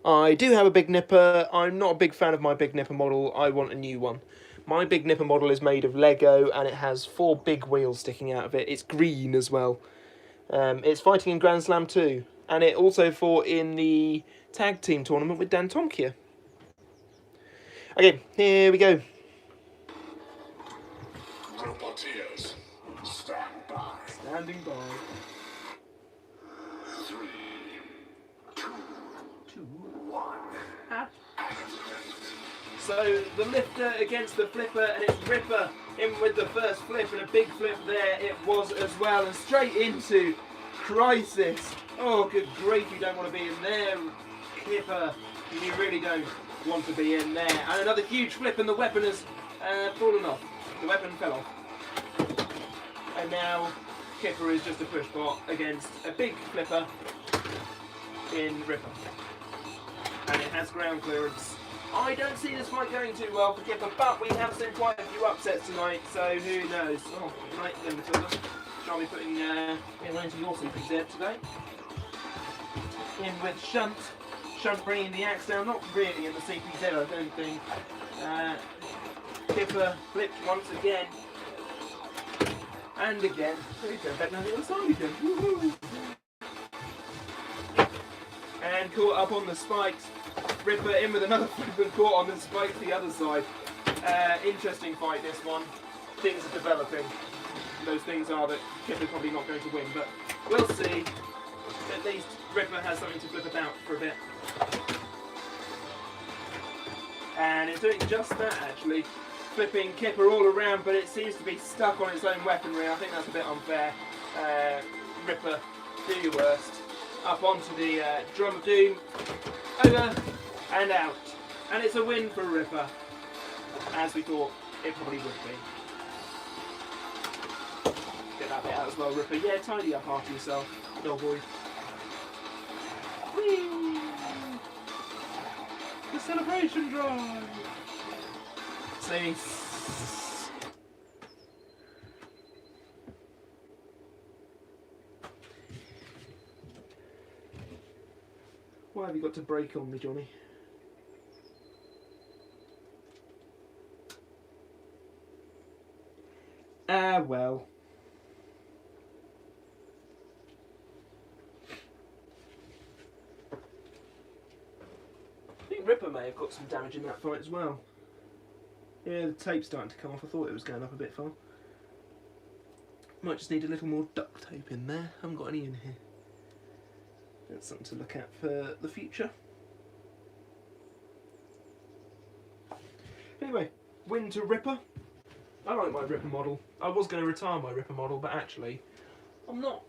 I do have a Big Nipper. I'm not a big fan of my Big Nipper model. I want a new one. My Big Nipper model is made of Lego and it has 4 big wheels sticking out of it. It's green as well. It's fighting in Grand Slam 2. And it also fought in the tag team tournament with Dan Tomkia. Okay, here we go. Roboteers, stand by. Standing by. 3, 2, 2. So the lifter against the flipper, and it's Ripper in with the first flip, and a big flip there it was as well, and straight into Crisis. Oh, good grief, you don't want to be in there, Kipper. You really don't want to be in there. And another huge flip, and the weapon has fallen off. The weapon fell off. And now Kipper is just a push bot against a big flipper in Ripper. And it has ground clearance. I don't see this fight going too well for Kipper, but we have seen quite a few upsets tonight, so who knows? Oh, right then, Matilda. Shall we be putting into your CPZ today? In with Shunt. Shunt bringing the axe down, not really in the CPZ, I don't think. Kipper flipped once again. And again. He's going back down the other side again. Woo-hoo. And caught up on the spikes. Ripper in with another flip and caught on the spikes the other side. Interesting fight, this one. Things are developing. Those things are that Kipper's probably not going to win, but we'll see. At least Ripper has something to flip about for a bit. And it's doing just that, actually. Flipping Kipper all around, but it seems to be stuck on its own weaponry. I think that's a bit unfair. Ripper, do your worst. Up onto the Drum of Doom. Over and out. And it's a win for Ripper, as we thought it probably would be. Get that bit out as well, Ripper. Yeah, tidy up after yourself, good old boy. Whee! The celebration drive! See. Why have you got to break on me, Johnny? Ah, well. I think Ripper may have got some damage in that fight as well. Yeah, the tape's starting to come off. I thought it was going up a bit far. Might just need a little more duct tape in there. Haven't got any in here. That's something to look at for the future. Anyway, win to Ripper. I like my Ripper model. I was going to retire my Ripper model, but actually, I'm not.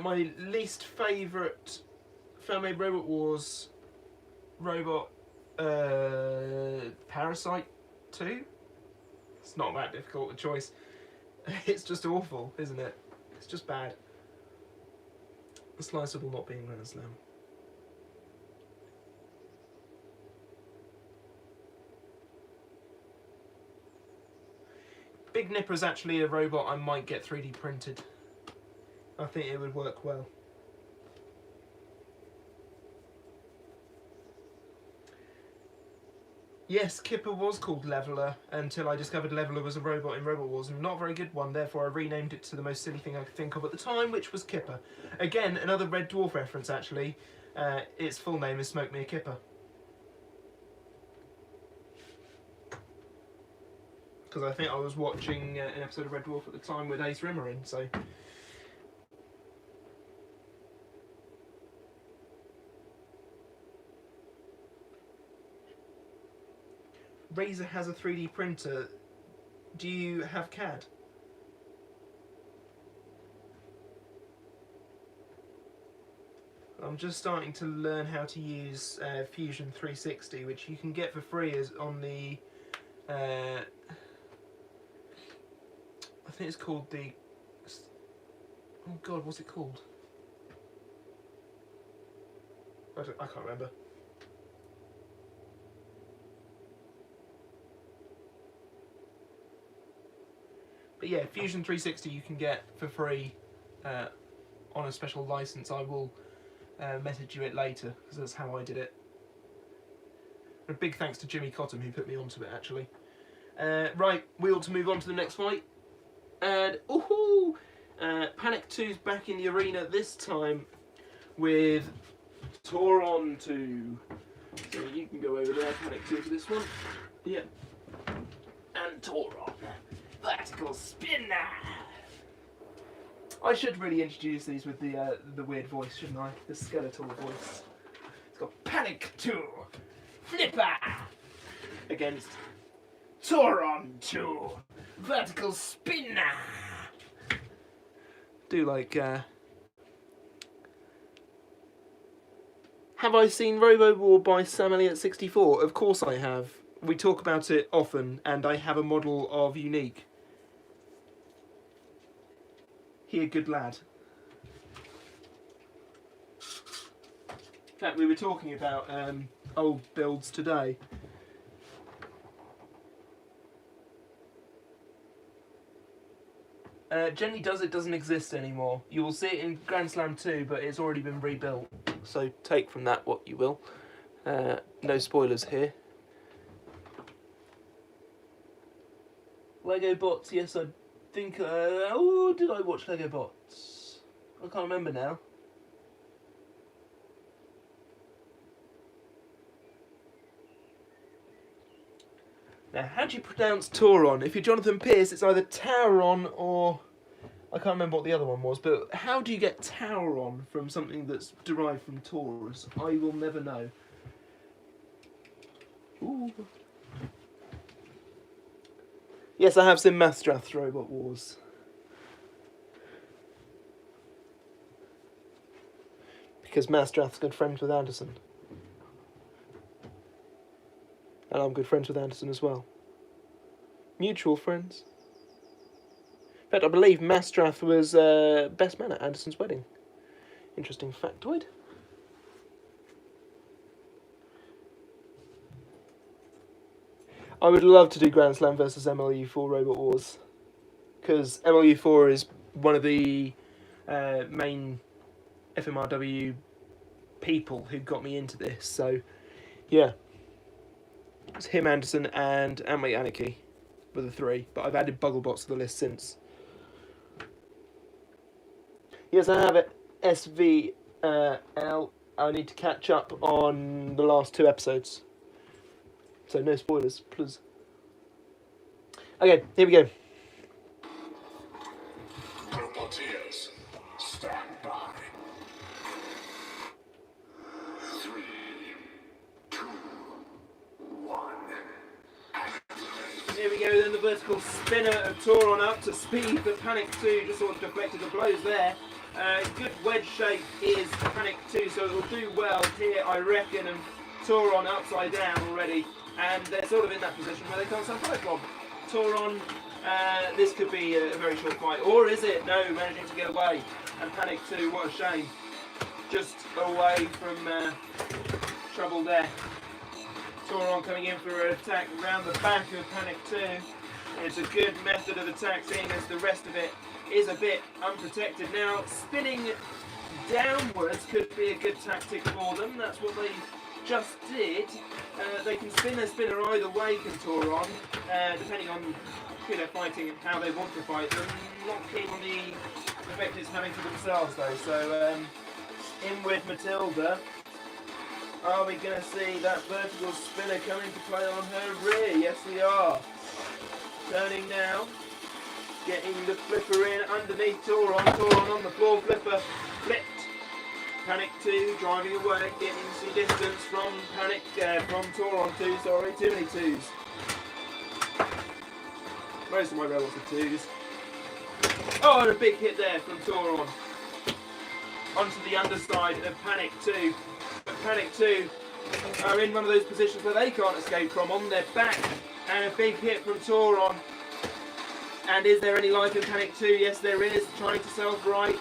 My least favourite fan-made robot was Robot Parasite 2. It's not that difficult a choice. It's just awful, isn't it? It's just bad. The sliceable not being Grand Slam. Big Nipper is actually a robot I might get 3D printed. I think it would work well. Yes, Kipper was called Leveler until I discovered Leveler was a robot in Robot Wars, and not a very good one, therefore I renamed it to the most silly thing I could think of at the time, which was Kipper. Again, another Red Dwarf reference actually. Its full name is Smoke Me a Kipper. Because I think I was watching an episode of Red Dwarf at the time with Ace Rimmer in, so... Razer has a 3D printer. Do you have CAD? I'm just starting to learn how to use Fusion 360, which you can get for free as on the... I think it's called the... Oh god, what's it called? I can't remember. But yeah, Fusion 360 you can get for free on a special license. I will message you it later, because that's how I did it. And a big thanks to Jimmy Cottam who put me onto it actually. Right, we ought to move on to the next fight. And ooh, Panic 2's back in the arena this time with Toronto. So you can go over there, Panic 2 for this one. Yep. And Tauron. Vertical Spinner. I should really introduce these with the weird voice, shouldn't I? The skeletal voice. It's got Panic 2. Flipper. Against Tauron 2. Vertical Spinner. Do like, have I seen Robo War by Sam Elliott 64? Of course I have. We talk about it often, and I have a model of Unique. He a good lad. In fact, we were talking about old builds today. Generally doesn't exist anymore. You will see it in Grand Slam 2, but it's already been rebuilt. So take from that what you will. No spoilers here. Lego Bots, yes, I think. Oh, did I watch Lego Bots? I can't remember now. Now, how do you pronounce Tauron? If you're Jonathan Pierce, it's either Tauron or... I can't remember what the other one was, but how do you get Tauron from something that's derived from Taurus? I will never know. Ooh. Yes, I have seen Mastrath's Robot Wars. Because Mastrath's good friends with Anderson. And I'm good friends with Anderson as well. Mutual friends. In fact, I believe Mastrath was best man at Anderson's wedding. Interesting factoid. I would love to do Grand Slam versus MLU4 Robot Wars. Because MLU4 is one of the main FMRW people who got me into this. So, yeah. It's him, Anderson, and Amway Anarchy were the three, but I've added Bugglebots to the list since. Yes, I have it. SVL. I need to catch up on the last 2 episodes. So no spoilers, please. Okay, here we go. Roboteers, stand by. 3, 2, 1. Here we go, then the vertical spinner of Tauron up to speed, but Panic 2 just sort of deflected the blows there. Good wedge shape is Panic 2, so it will do well here, I reckon, and Tauron upside down already, and they're sort of in that position where they can't self-fight from. Tauron, this could be a very short fight, or is it? No, managing to get away, and Panic 2, what a shame. Just away from trouble there. Tauron coming in for an attack around the back of Panic 2. It's a good method of attack, seeing as the rest of it is a bit unprotected. Now, spinning downwards could be a good tactic for them. That's what they just did. They can spin their spinner either way, can Tauron, depending on who they're fighting and how they want to fight them. Not keen on the effect it's having to themselves, though. So, in with Matilda. Are we going to see that vertical spinner coming to play on her rear? Yes, we are. Turning now. Getting the flipper in underneath Tauron. Tauron on the floor. Flipper flipped. Panic 2 driving away. Getting some distance from from Tauron 2. Sorry, too many 2s. Most of my robots are 2s. Oh, and a big hit there from Tauron. Onto the underside of Panic 2. But Panic 2 are in one of those positions where they can't escape from, on their back, and a big hit from Tauron. And is there any life in Panic 2? Yes, there is. Trying to self-right.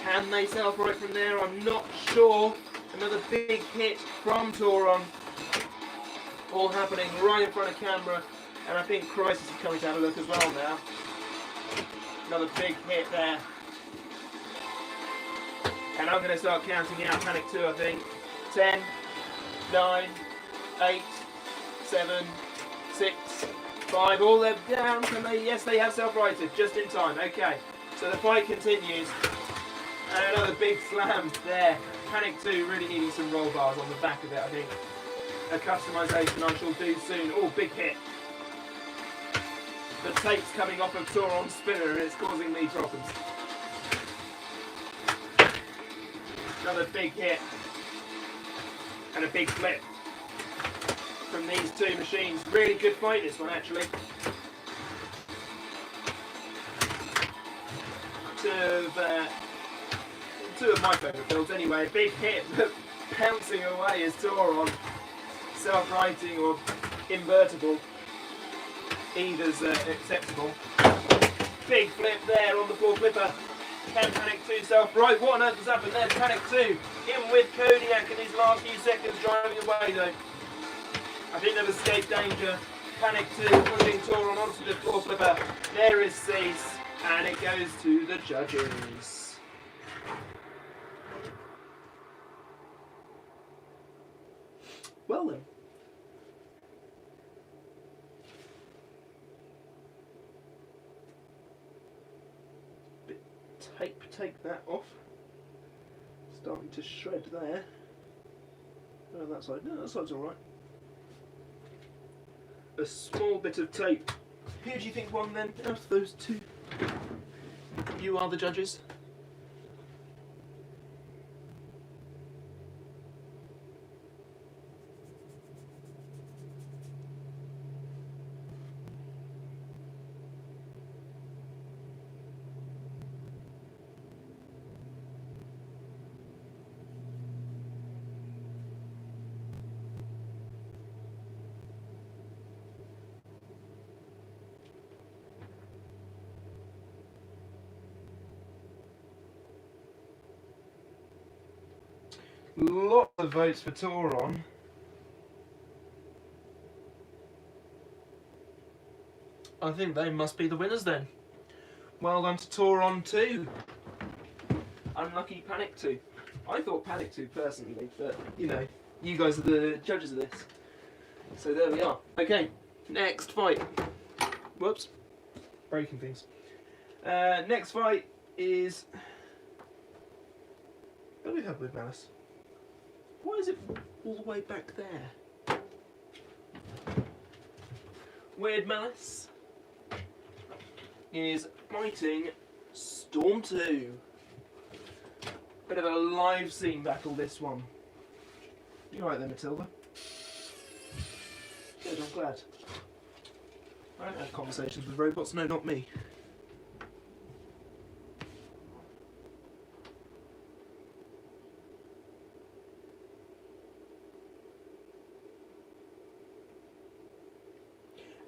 Can they self-right from there? I'm not sure. Another big hit from Tauron. All happening right in front of camera. And I think Crisis is coming to have a look as well now. Another big hit there. And I'm going to start counting out Panic 2, I think. 10, 9, 8, 7, 6, 5. All they're down. Can they? Yes, they have self-righted just in time. Okay, so the fight continues. And another big slam there. Panic 2 really needing some roll bars on the back of it, I think. a customisation I shall do soon. Oh, big hit. The tape's coming off of Tauron's spinner and it's causing me problems. Another big hit. And a big flip from these two machines. Really good fight, this one, actually. Two of my favourite builds anyway. Big hit, but pouncing away as Tauron. Self-righting or invertible. Either's acceptable. Big flip there on the full flipper. Can Panic 2 self-right? What on earth has happened there? Panic 2 in with Kodiak in his last few seconds, driving away though. I think they've escaped danger. Panic 2 pushing Tauron onto the full flipper. There is Cease, and it goes to the judges. Well then. Take that off. Starting to shred there. Oh, that side. No, that side's alright. A small bit of tape. Who do you think won then out of those two? You are the judges. Lots of votes for Tauron. I think they must be the winners then. Well done to Tauron 2. Unlucky Panic 2. I thought Panic 2 personally, but you know, you guys are the judges of this. So there we are. Okay, next fight. Whoops. Breaking things. Next fight is... What do we have with Malice? Why is it all the way back there? Weird Malice is fighting Storm 2. Bit of a live scene battle, this one. You alright there, Matilda? Good, I'm glad. I don't have conversations with robots, no, not me.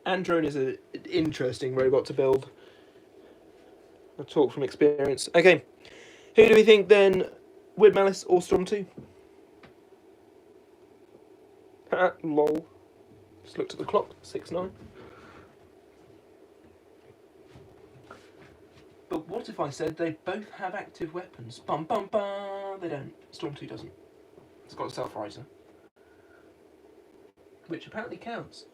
Androne is an interesting robot to build. I talk from experience. Okay, who do we think then? Weird Malice or Storm 2? Ha, lol. Just looked at the clock, 6:09. But what if I said they both have active weapons? Bum bum bum. They don't. Storm 2 doesn't. It's got a self-riser, which apparently counts.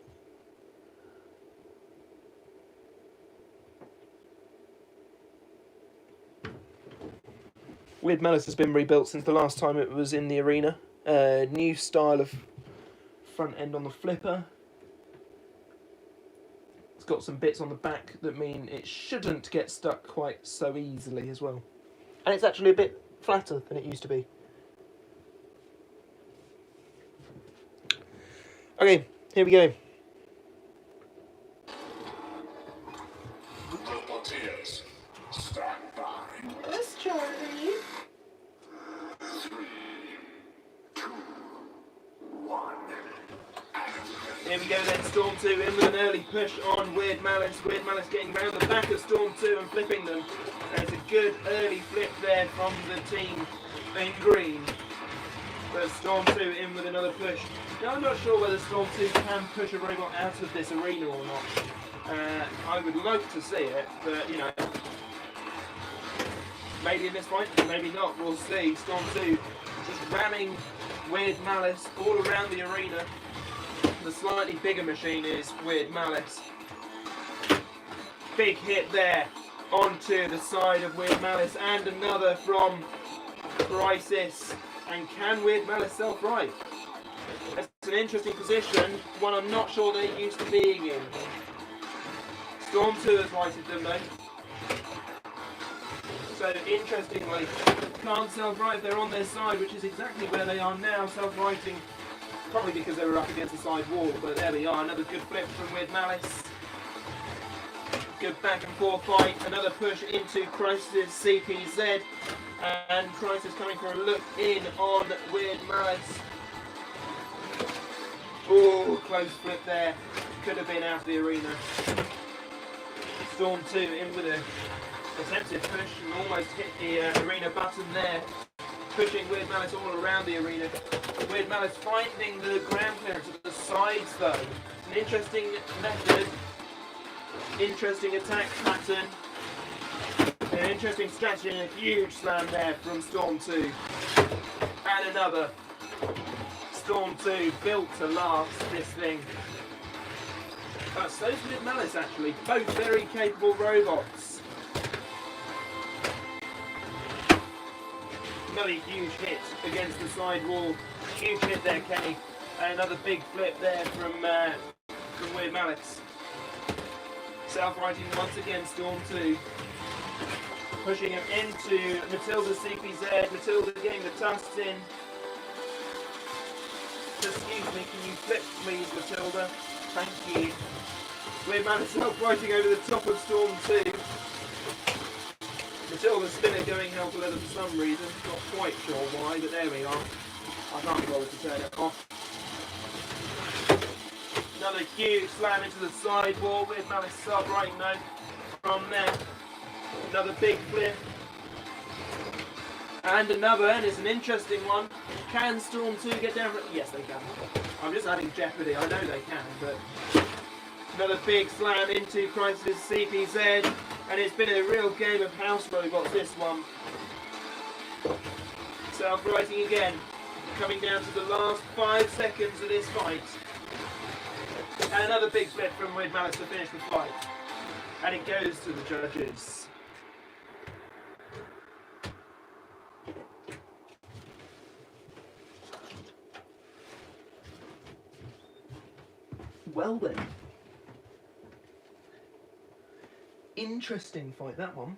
Weird Malice has been rebuilt since the last time it was in the arena. New style of front end on the flipper. It's got some bits on the back that mean it shouldn't get stuck quite so easily as well. And it's actually a bit flatter than it used to be. Okay, here we go. Roboteers, stand by. Yes, Charlie. 3, 2, 1. Here we go then, Storm 2 in with an early push on Weird Malice. Weird Malice getting round the back of Storm 2 and flipping them. There's a good early flip there from the team in green. But Storm 2 in with another push. Now I'm not sure whether Storm 2 can push a robot out of this arena or not. I would like to see it, but you know, maybe in this fight, maybe not, we'll see. Storm 2 just ramming Weird Malice all around the arena. The slightly bigger machine is Weird Malice. Big hit there onto the side of Weird Malice, and another from Crisis. And can Weird Malice self-right? Let's an interesting position, one I'm not sure they're used to being in. Storm 2 has righted them though. So interestingly, can't self-right if they're on their side, which is exactly where they are now, self-righting. Probably because they were up against the side wall, but there we are, another good flip from Weird Malice. Good back and forth fight, another push into Crisis' CPZ, and Crisis coming for a look in on Weird Malice. Oh, close flip there, could have been out of the arena. Storm 2 in with a attempted push and almost hit the arena button there, pushing Weird Malice all around the arena. Weird Malice finding the ground clearance at the sides though. An interesting method, interesting attack pattern, an interesting strategy, and a huge slam there from Storm 2. And another. Storm 2 built to last this thing. But so's Weird Malice actually, both very capable robots. Another huge hit against the side wall. Huge hit there, Kenny. And another big flip there from Weird Malice. Self-righting once again, Storm 2. Pushing him into Matilda's CPZ. Matilda getting the tusks in. Excuse me, can you flip please, Matilda? Thank you. Weird Malice self-righting over the top of Storm 2. Matilda's spinner going hell for leather for some reason. Not quite sure why, but there we are. I can't be bothered to turn it off. Another huge slam into the side wall. Weird Malice self-righting though from there. Another big flip. And another, and it's an interesting one. Can Storm 2 get down? Yes, they can. I'm just adding jeopardy. I know they can, but another big slam into Crisis' CPZ. And it's been a real game of house robots, this one. Self-righting again. Coming down to the last 5 seconds of this fight. And another big flip from Weird Malice to finish the fight. And it goes to the judges. Well then. Interesting fight, that one.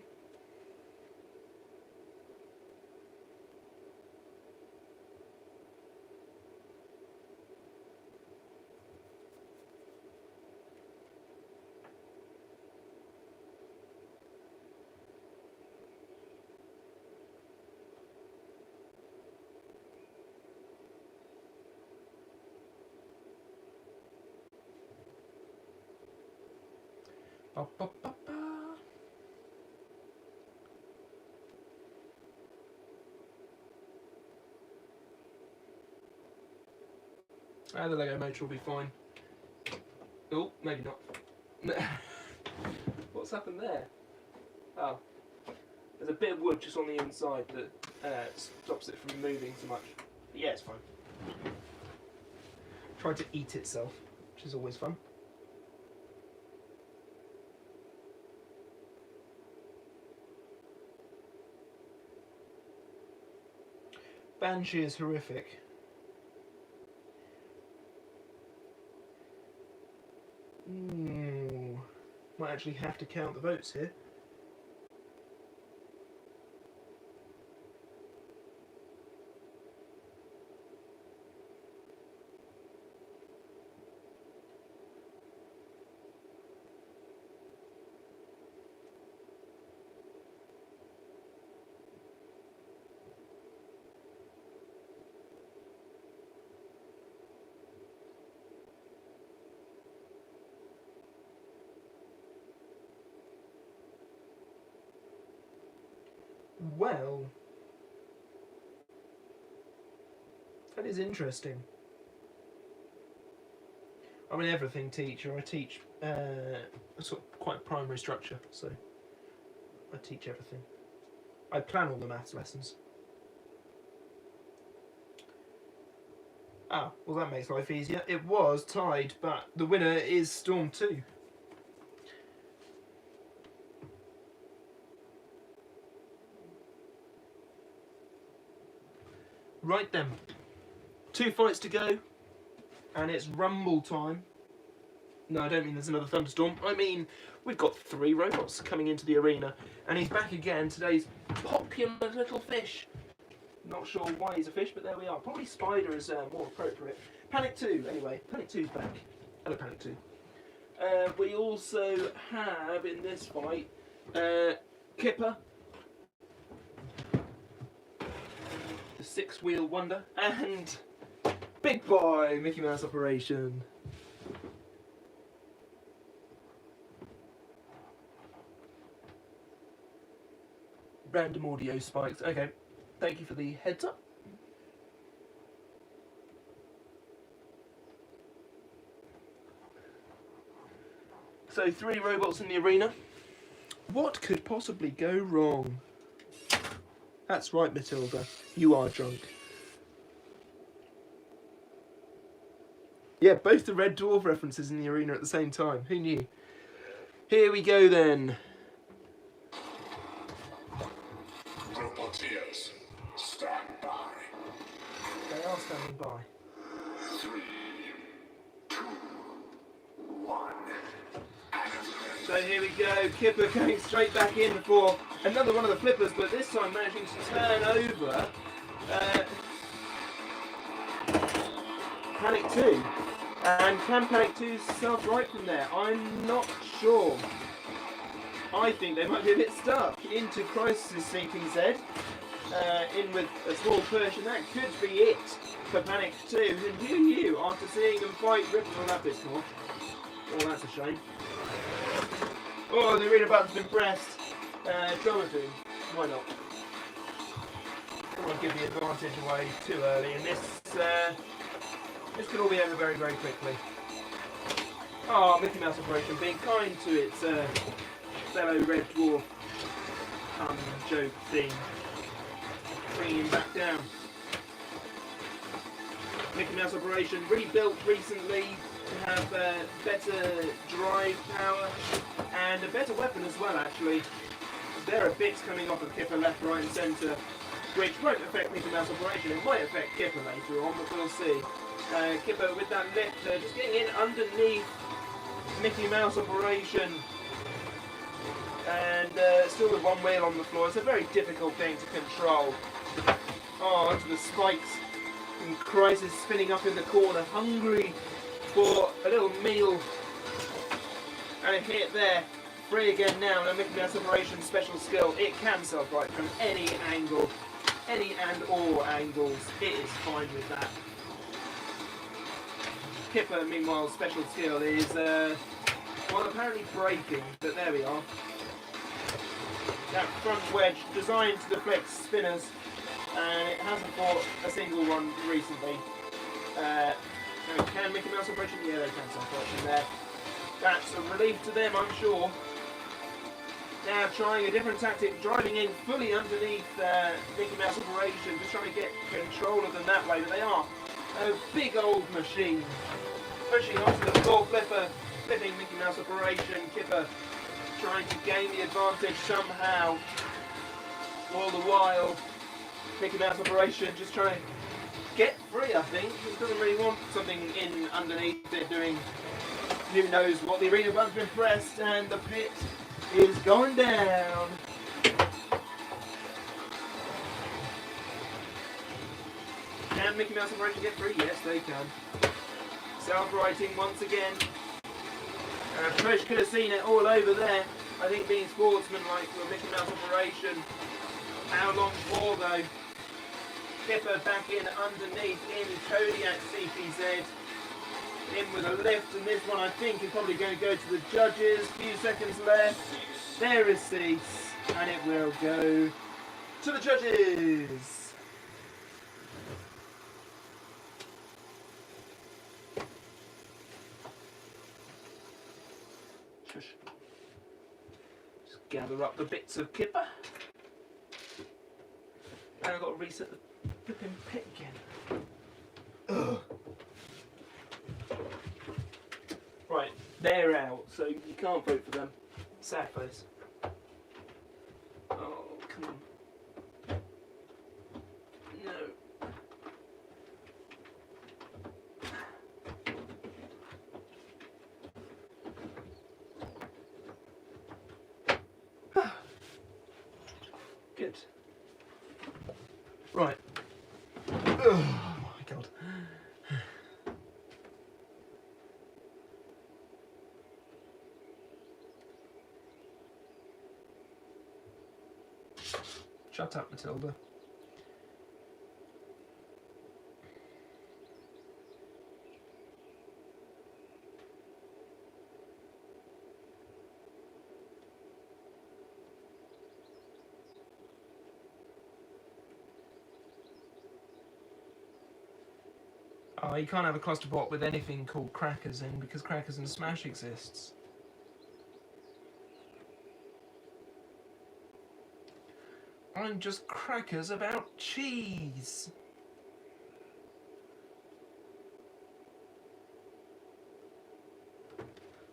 Ba, ba, ba, ba. The Lego motor will be fine. Oh, maybe not. What's happened there? Oh, there's a bit of wood just on the inside that stops it from moving so much. But yeah, it's fine. Tried to eat itself, which is always fun. Banshee is horrific. Ooh. Might actually have to count the votes here. Well, that is interesting. I'm an everything teacher. I teach a sort of quite primary structure, so I teach everything. I plan all the maths lessons. Ah, well that makes life easier. It was tied, but the winner is Storm 2. Right then, 2 fights to go. and it's rumble time. No, I don't mean there's another thunderstorm. I mean we've got 3 robots coming into the arena, and he's back again. Today's popular little fish. Not sure why he's a fish, but there we are. Probably spider is more appropriate. Panic 2, anyway. Panic 2's back. Hello, Panic 2. We also have in this fight Kipper, the 6-wheel wonder, and Big Boy Mickey Mouse Operation. Random audio spikes. Okay, thank you for the heads up. So 3 robots in the arena. What could possibly go wrong? That's right, Matilda. You are drunk. Yeah, both the Red Dwarf references in the arena at the same time. Who knew? Here we go then. Roboteers, stand by. They are standing by. 3, 2, 1. So here we go, Kipper going straight back in for another one of the flippers, but this time managing to turn over Panic 2. And can Panic 2 self-right from there? I'm not sure. I think they might be a bit stuck into Crisis CPZ. In with a small push, and that could be it for Panic 2. And who knew, after seeing them fight Ripple on that bit more? Oh, that's a shame. Oh, the arena button's been pressed. Drama 2. Why not? Don't want to give the advantage away too early, and this could all be over very, very quickly. Oh, Mickey Mouse Operation being kind to its fellow Red Dwarf joke thing. Bringing him back down. Mickey Mouse Operation rebuilt recently to have better drive power and a better weapon as well, actually. There are bits coming off of Kipper left, right and centre, which won't affect Mickey Mouse Operation. It might affect Kipper later on, but we'll see. Kipper with that lift, just getting in underneath Mickey Mouse Operation. And still with one wheel on the floor. It's a very difficult thing to control. Oh, onto the spikes. And Crisis spinning up in the corner, hungry for a little meal. And a hit there. Free again now. Now Mickey Mouse Operation special skill. It can self-right from any angle. Any and all angles. It is fine with that. Kipper, meanwhile, special skill is, well, apparently braking, but there we are. That front wedge designed to deflect spinners, and it hasn't fought a single one recently. Can Mickey Mouse Operation? Yeah, they can self-right from there. That's a relief to them, I'm sure. Now trying a different tactic, driving in fully underneath Mickey Mouse Operation, just trying to get control of them that way, but they are a big old machine. Pushing onto the floor flipper, flipping Mickey Mouse Operation, Kipper trying to gain the advantage somehow. All the while, Mickey Mouse Operation just trying to get free, I think. He doesn't really want something in underneath it doing who knows what. The arena button's been pressed and the pit is going down. Can Mickey Mouse Operation get free? Yes, they can. Self-righting once again. Trish could have seen it all over there. I think being sportsman-like for a Mickey Mouse Operation. How long for though? Kipper back in underneath in Kodiak CPZ. In with a lift, and this one I think is probably going to go to the judges. Few seconds left. There is Cease, and it will go to the judges. Just gather up the bits of Kipper. And I've got to reset the flipping pit again. Ugh. Right, they're out, so you can't vote for them. Sad face. Oh, come on. No. Good. Right. Oh my god. Shut up, Matilda. Oh, you can't have a cluster pot with anything called crackers in because crackers and Smash exists. I'm just crackers about cheese.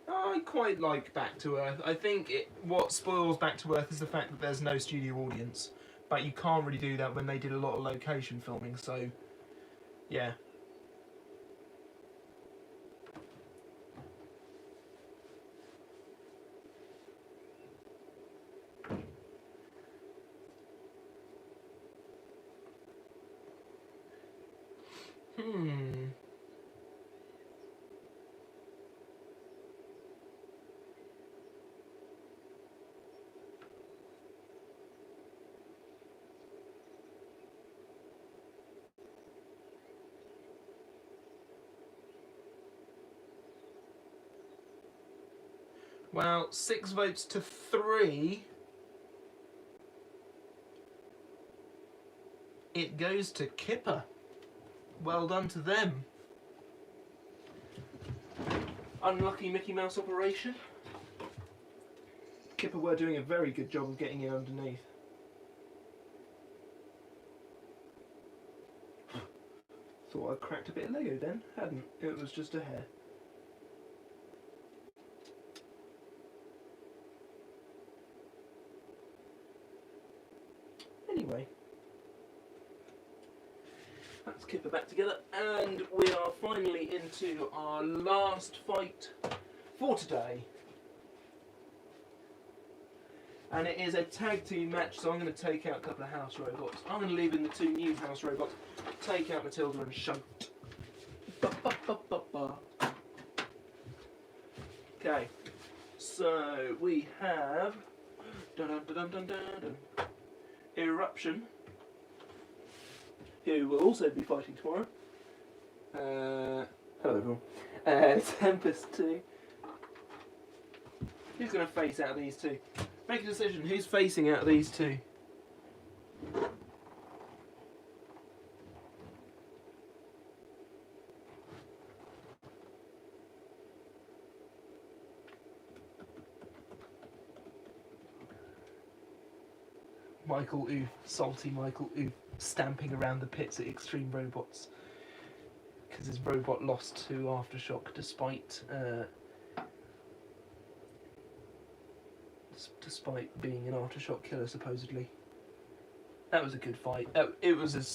I quite like Back to Earth. I think what spoils Back to Earth is the fact that there's no studio audience. But you can't really do that when they did a lot of location filming, so yeah. Well, 6 votes to 3. It goes to Kipper. Well done to them. Unlucky Mickey Mouse operation. Kipper were doing a very good job of getting in underneath. Thought I cracked a bit of Lego then. Hadn't. It was just a hair. Anyway. Let's Kipper back together. And we are finally into our last fight for today. And it is a tag team match, so I'm going to take out a couple of house robots. I'm going to leave in the 2 new house robots. Take out Matilda and Shunt. Okay, so we have Eruption, who will also be fighting tomorrow. Hello everyone. Tempest 2. Who's going to face out of these 2? Make a decision. Who's facing out of these 2? Michael Oof, salty Michael Oof, stamping around the pits at Extreme Robots because his robot lost to Aftershock despite being an Aftershock killer supposedly. That was a good fight. It was an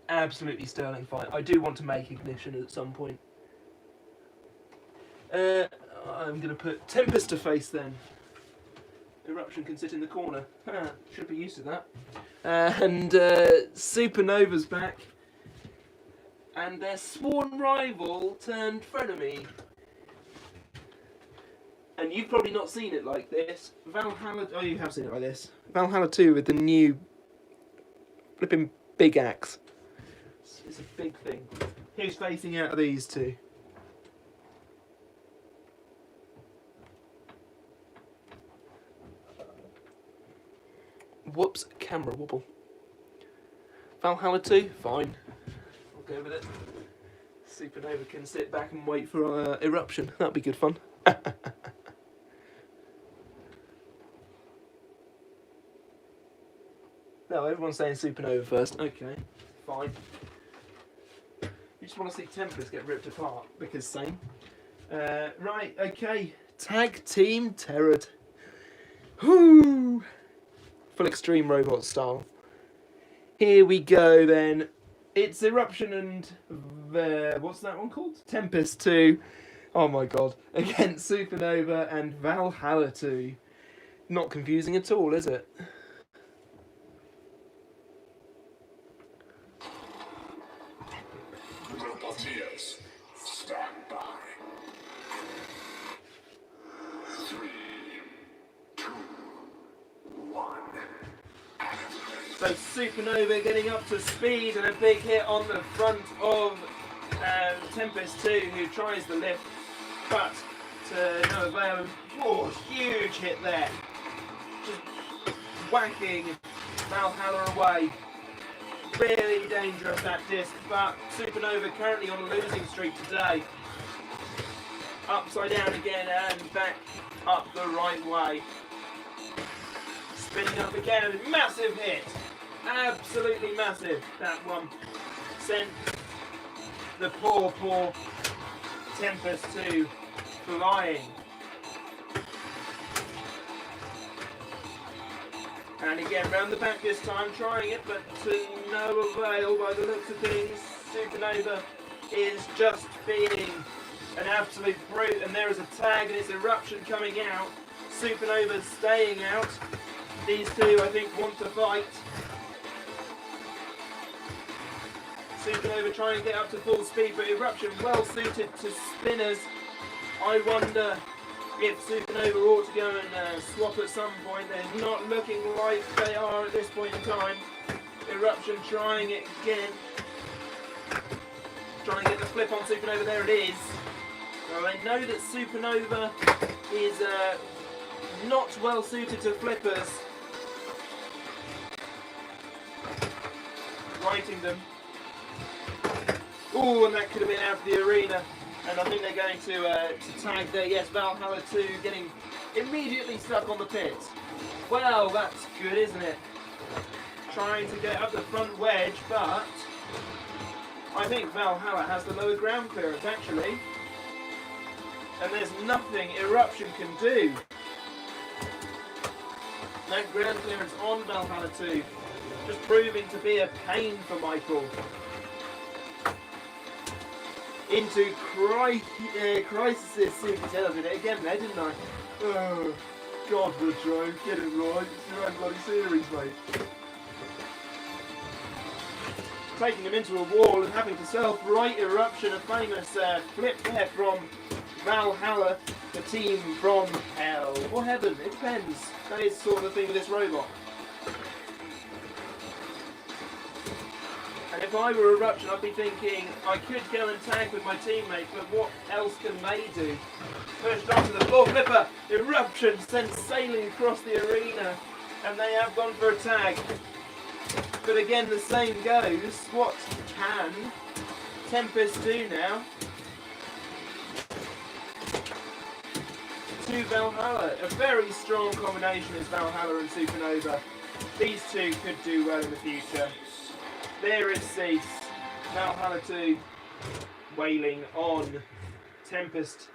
absolutely sterling fight. I do want to make Ignition at some point. I'm going to put Tempest to face then. Eruption can sit in the corner. Should be used to that. And Supernova's back. And their sworn rival turned frenemy. And you've probably not seen it like this. Valhalla... Oh, you have seen it like this. Valhalla 2 with the new flipping big axe. It's a big thing. Who's facing out of these 2? Whoops, camera wobble. Valhalla 2, fine. I'll go with it. Supernova can sit back and wait for Eruption. That'll be good fun. No, everyone's saying Supernova first. Okay, fine. You just want to see Tempest get ripped apart, because same. Right, okay. Tag Team Terror. Whoo! Full Extreme Robot style. Here we go then. It's Eruption and what's that one called? Tempest 2. Oh my god. Against Supernova and Valhalla 2. Not confusing at all, is it? So Supernova getting up to speed and a big hit on the front of Tempest 2, who tries the lift, but to no avail. Oh, huge hit there. Just whacking Valhalla away. Really dangerous, that disc, but Supernova currently on a losing streak today. Upside down again and back up the right way. Spinning up again, a massive hit. Absolutely massive, that one. Sent the poor Tempest 2 flying. And again, round the back this time, trying it, but to no avail by the looks of things. Supernova is just being an absolute brute, and there is a tag and it's Eruption coming out. Supernova staying out. These two, I think, want to fight. Supernova trying to get up to full speed, but Eruption well suited to spinners. I wonder if Supernova ought to go and swap at some point. They're not looking like they are at this point in time. Eruption trying it again. Trying to get the flip on Supernova. There it is. Well, they know that Supernova is not well suited to flippers. Righting them. Ooh, and that could have been out of the arena. And I think they're going to tag there. Yes, Valhalla 2 getting immediately stuck on the pit. Well, that's good, isn't it? Trying to get up the front wedge, but I think Valhalla has the lower ground clearance, actually. And there's nothing Eruption can do. That ground clearance on Valhalla 2 just proving to be a pain for Michael. Into Crisis Super did it again there, didn't I? Oh, God, Retro, get it right. It's your own bloody series, mate. Taking him into a wall and having to self-right Eruption, a famous flip there from Valhalla, the team from Hell or Heaven, it depends. That is sort of the thing with this robot. And if I were Eruption, I'd be thinking, I could go and tag with my teammate, but what else can they do? Pushed onto the floor, flipper, Eruption sent sailing across the arena, and they have gone for a tag. But again, the same goes. What can Tempest do now? To Valhalla. A very strong combination is Valhalla and Supernova. These two could do well in the future. There is Cease. Valhalla 2 wailing on Tempest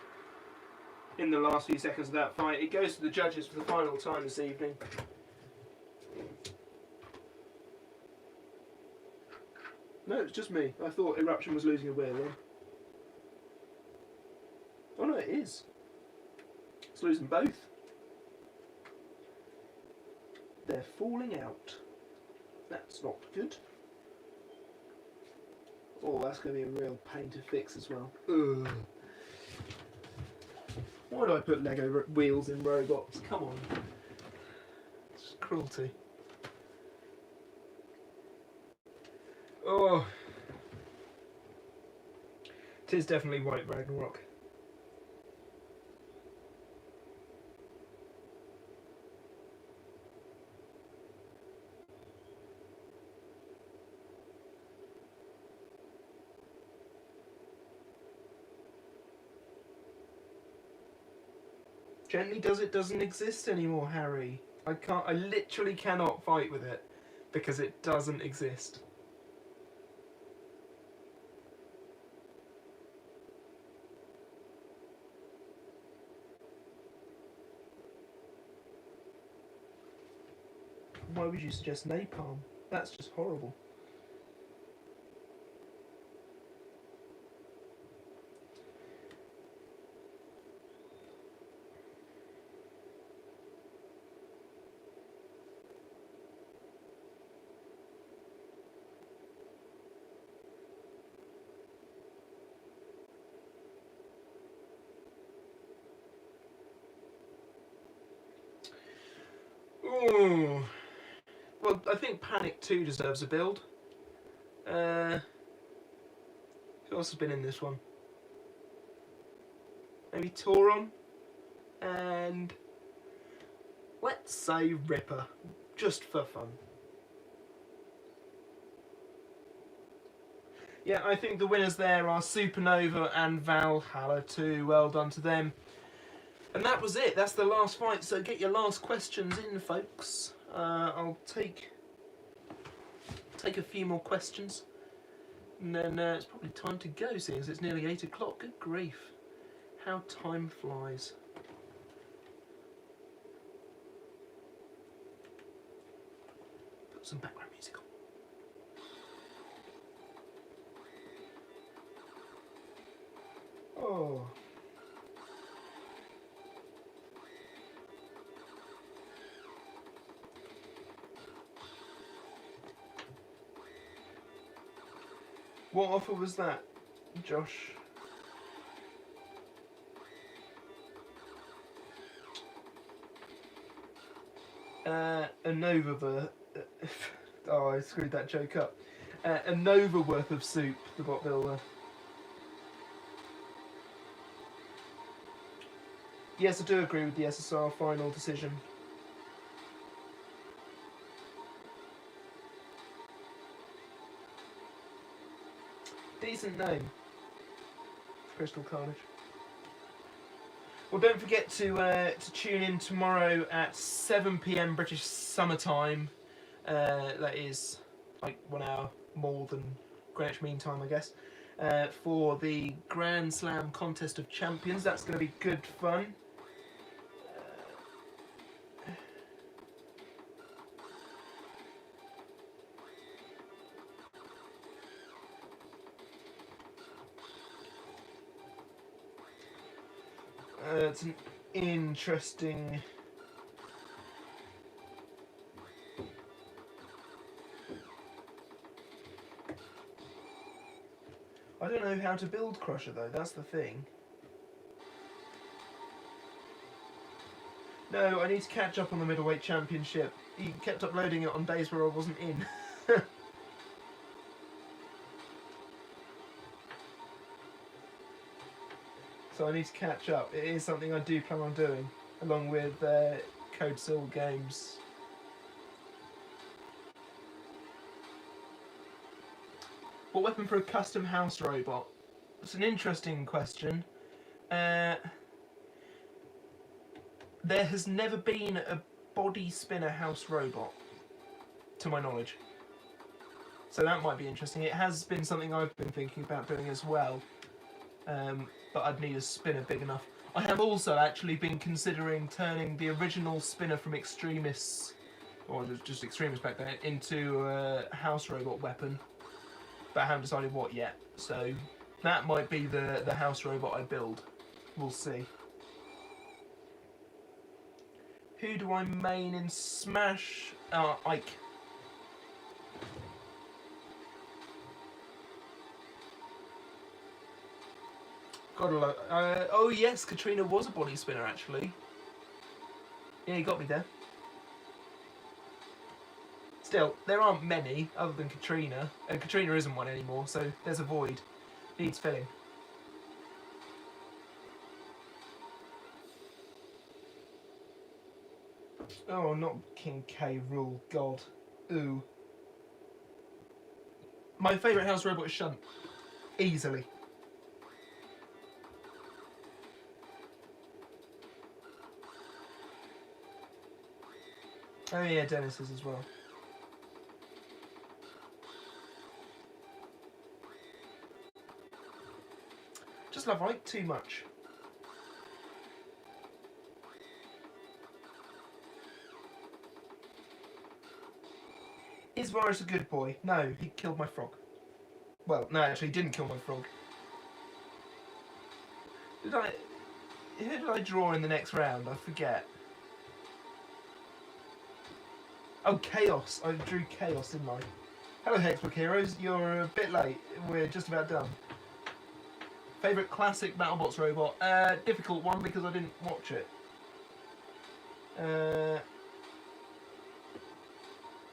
in the last few seconds of that fight. It goes to the judges for the final time this evening. No, it's just me. I thought Eruption was losing a wheel then. Oh no, it is. It's losing both. They're falling out. That's not good. Oh, that's going to be a real pain to fix as well. Ugh. Why do I put Lego wheels in robots? Come on. It's cruelty. Oh. It is definitely White Ragnarok. Gently does it doesn't exist anymore, Harry. I literally cannot fight with it because it doesn't exist. Why would you suggest napalm? That's just horrible. Ooh. Well, I think Panic 2 deserves a build. Who else has been in this one? Maybe Tauron? And let's say Ripper, just for fun. Yeah, I think the winners there are Supernova and Valhalla 2. Well done to them. And that was it. That's the last fight. So get your last questions in, folks. I'll take a few more questions, and then it's probably time to go, seeing as it's nearly 8 o'clock. Good grief, how time flies. Put some background music on. Oh. What offer was that, Josh? A Nova oh, I screwed that joke up. A Nova worth of soup, the bot builder. Yes, I do agree with the SSR final decision. Decent name. Crystal Carnage. Well, don't forget to tune in tomorrow at 7 PM British Summer Time. That is like 1 hour more than Greenwich Mean Time, I guess. For the Grand Slam Contest of Champions. That's going to be good fun. It's an interesting... I don't know how to build Crusher though, that's the thing. No, I need to catch up on the Middleweight Championship. He kept uploading it on days where I wasn't in. So I need to catch up. It is something I do plan on doing, along with Code Soul Games. What weapon for a custom house robot? It's an interesting question. There has never been a body spinner house robot, to my knowledge. So that might be interesting. It has been something I've been thinking about doing as well. But I'd need a spinner big enough. I have also actually been considering turning the original spinner from Extremis, or just Extremis back then, into a house robot weapon. But I haven't decided what yet. So that might be the house robot I build. We'll see. Who do I main in Smash? Ike. Gotta love. Oh yes, Katrina was a body spinner actually. Yeah, you got me there. Still, there aren't many other than Katrina, and Katrina isn't one anymore, so there's a void. Needs filling. Oh, not King K. Rool. God. Ooh. My favourite house robot is Shunt. Easily. Oh yeah, Dennis is as well. Just love Ike too much. Is Varus a good boy? No, he killed my frog. Well, no, actually, he didn't kill my frog. Who did I draw in the next round? I forget. Oh, Chaos. I drew Chaos, didn't I? Hello, Hexbook Heroes. You're a bit late. We're just about done. Favourite classic BattleBots robot? Difficult one because I didn't watch it.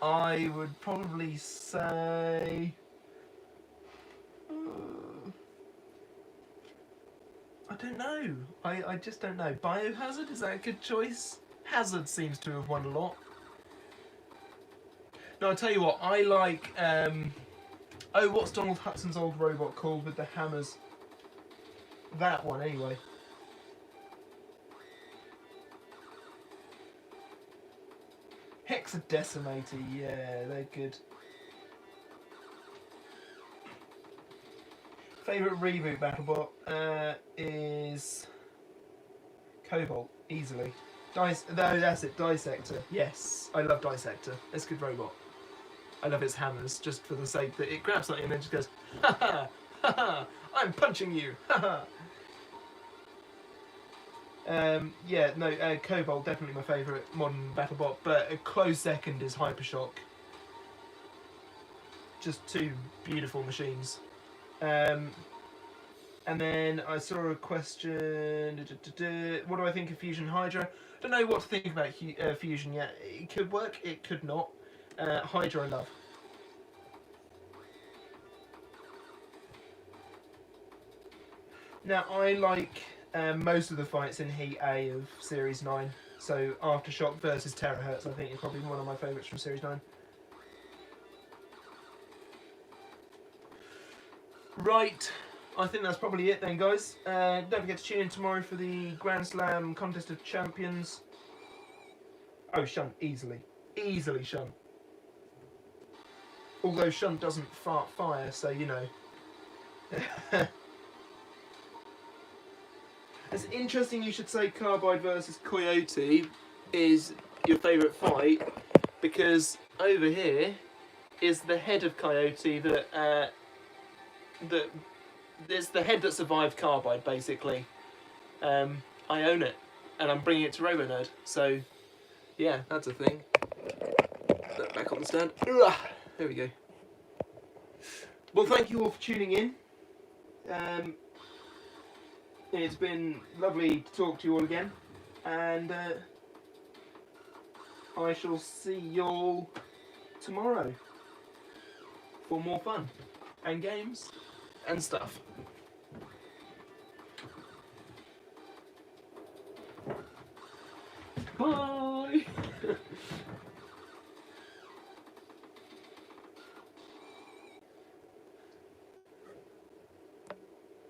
I would probably say... I don't know. I just don't know. Biohazard, is that a good choice? Hazard seems to have won a lot. No, I'll tell you what, I like... oh, what's Donald Hudson's old robot called with the hammers? That one, anyway. Hexadecimator, yeah, they're good. Favourite reboot BattleBot is Cobalt, easily. No, that's it, Dissector. Yes, I love Dissector. It's a good robot. I love its hammers, just for the sake that it grabs something and then just goes, ha ha, ha ha, I'm punching you, ha ha. Yeah, no, Cobalt, definitely my favourite modern BattleBot, but a close second is Hypershock. Just two beautiful machines. And then I saw a question, what do I think of Fusion Hydra? I don't know what to think about Fusion yet. It could work, it could not. Hydra I love. Now I like most of the fights in Heat A of Series 9. So Aftershock versus Terahertz I think is probably one of my favourites from Series 9. Right, I think that's probably it then, guys. Don't forget to tune in tomorrow for the Grand Slam Contest of Champions. Oh, Shunt, easily. Easily Shunt. Although Shunt doesn't fart fire, so you know. It's interesting you should say Carbide versus Coyote is your favourite fight, because over here is the head of Coyote that there's the head that survived Carbide, basically. I own it, and I'm bringing it to RoboNerd, so yeah, that's a thing. Put that back on the stand. There we go. Well, thank you all for tuning in. It's been lovely to talk to you all again, and I shall see you all tomorrow for more fun and games and stuff. Bye!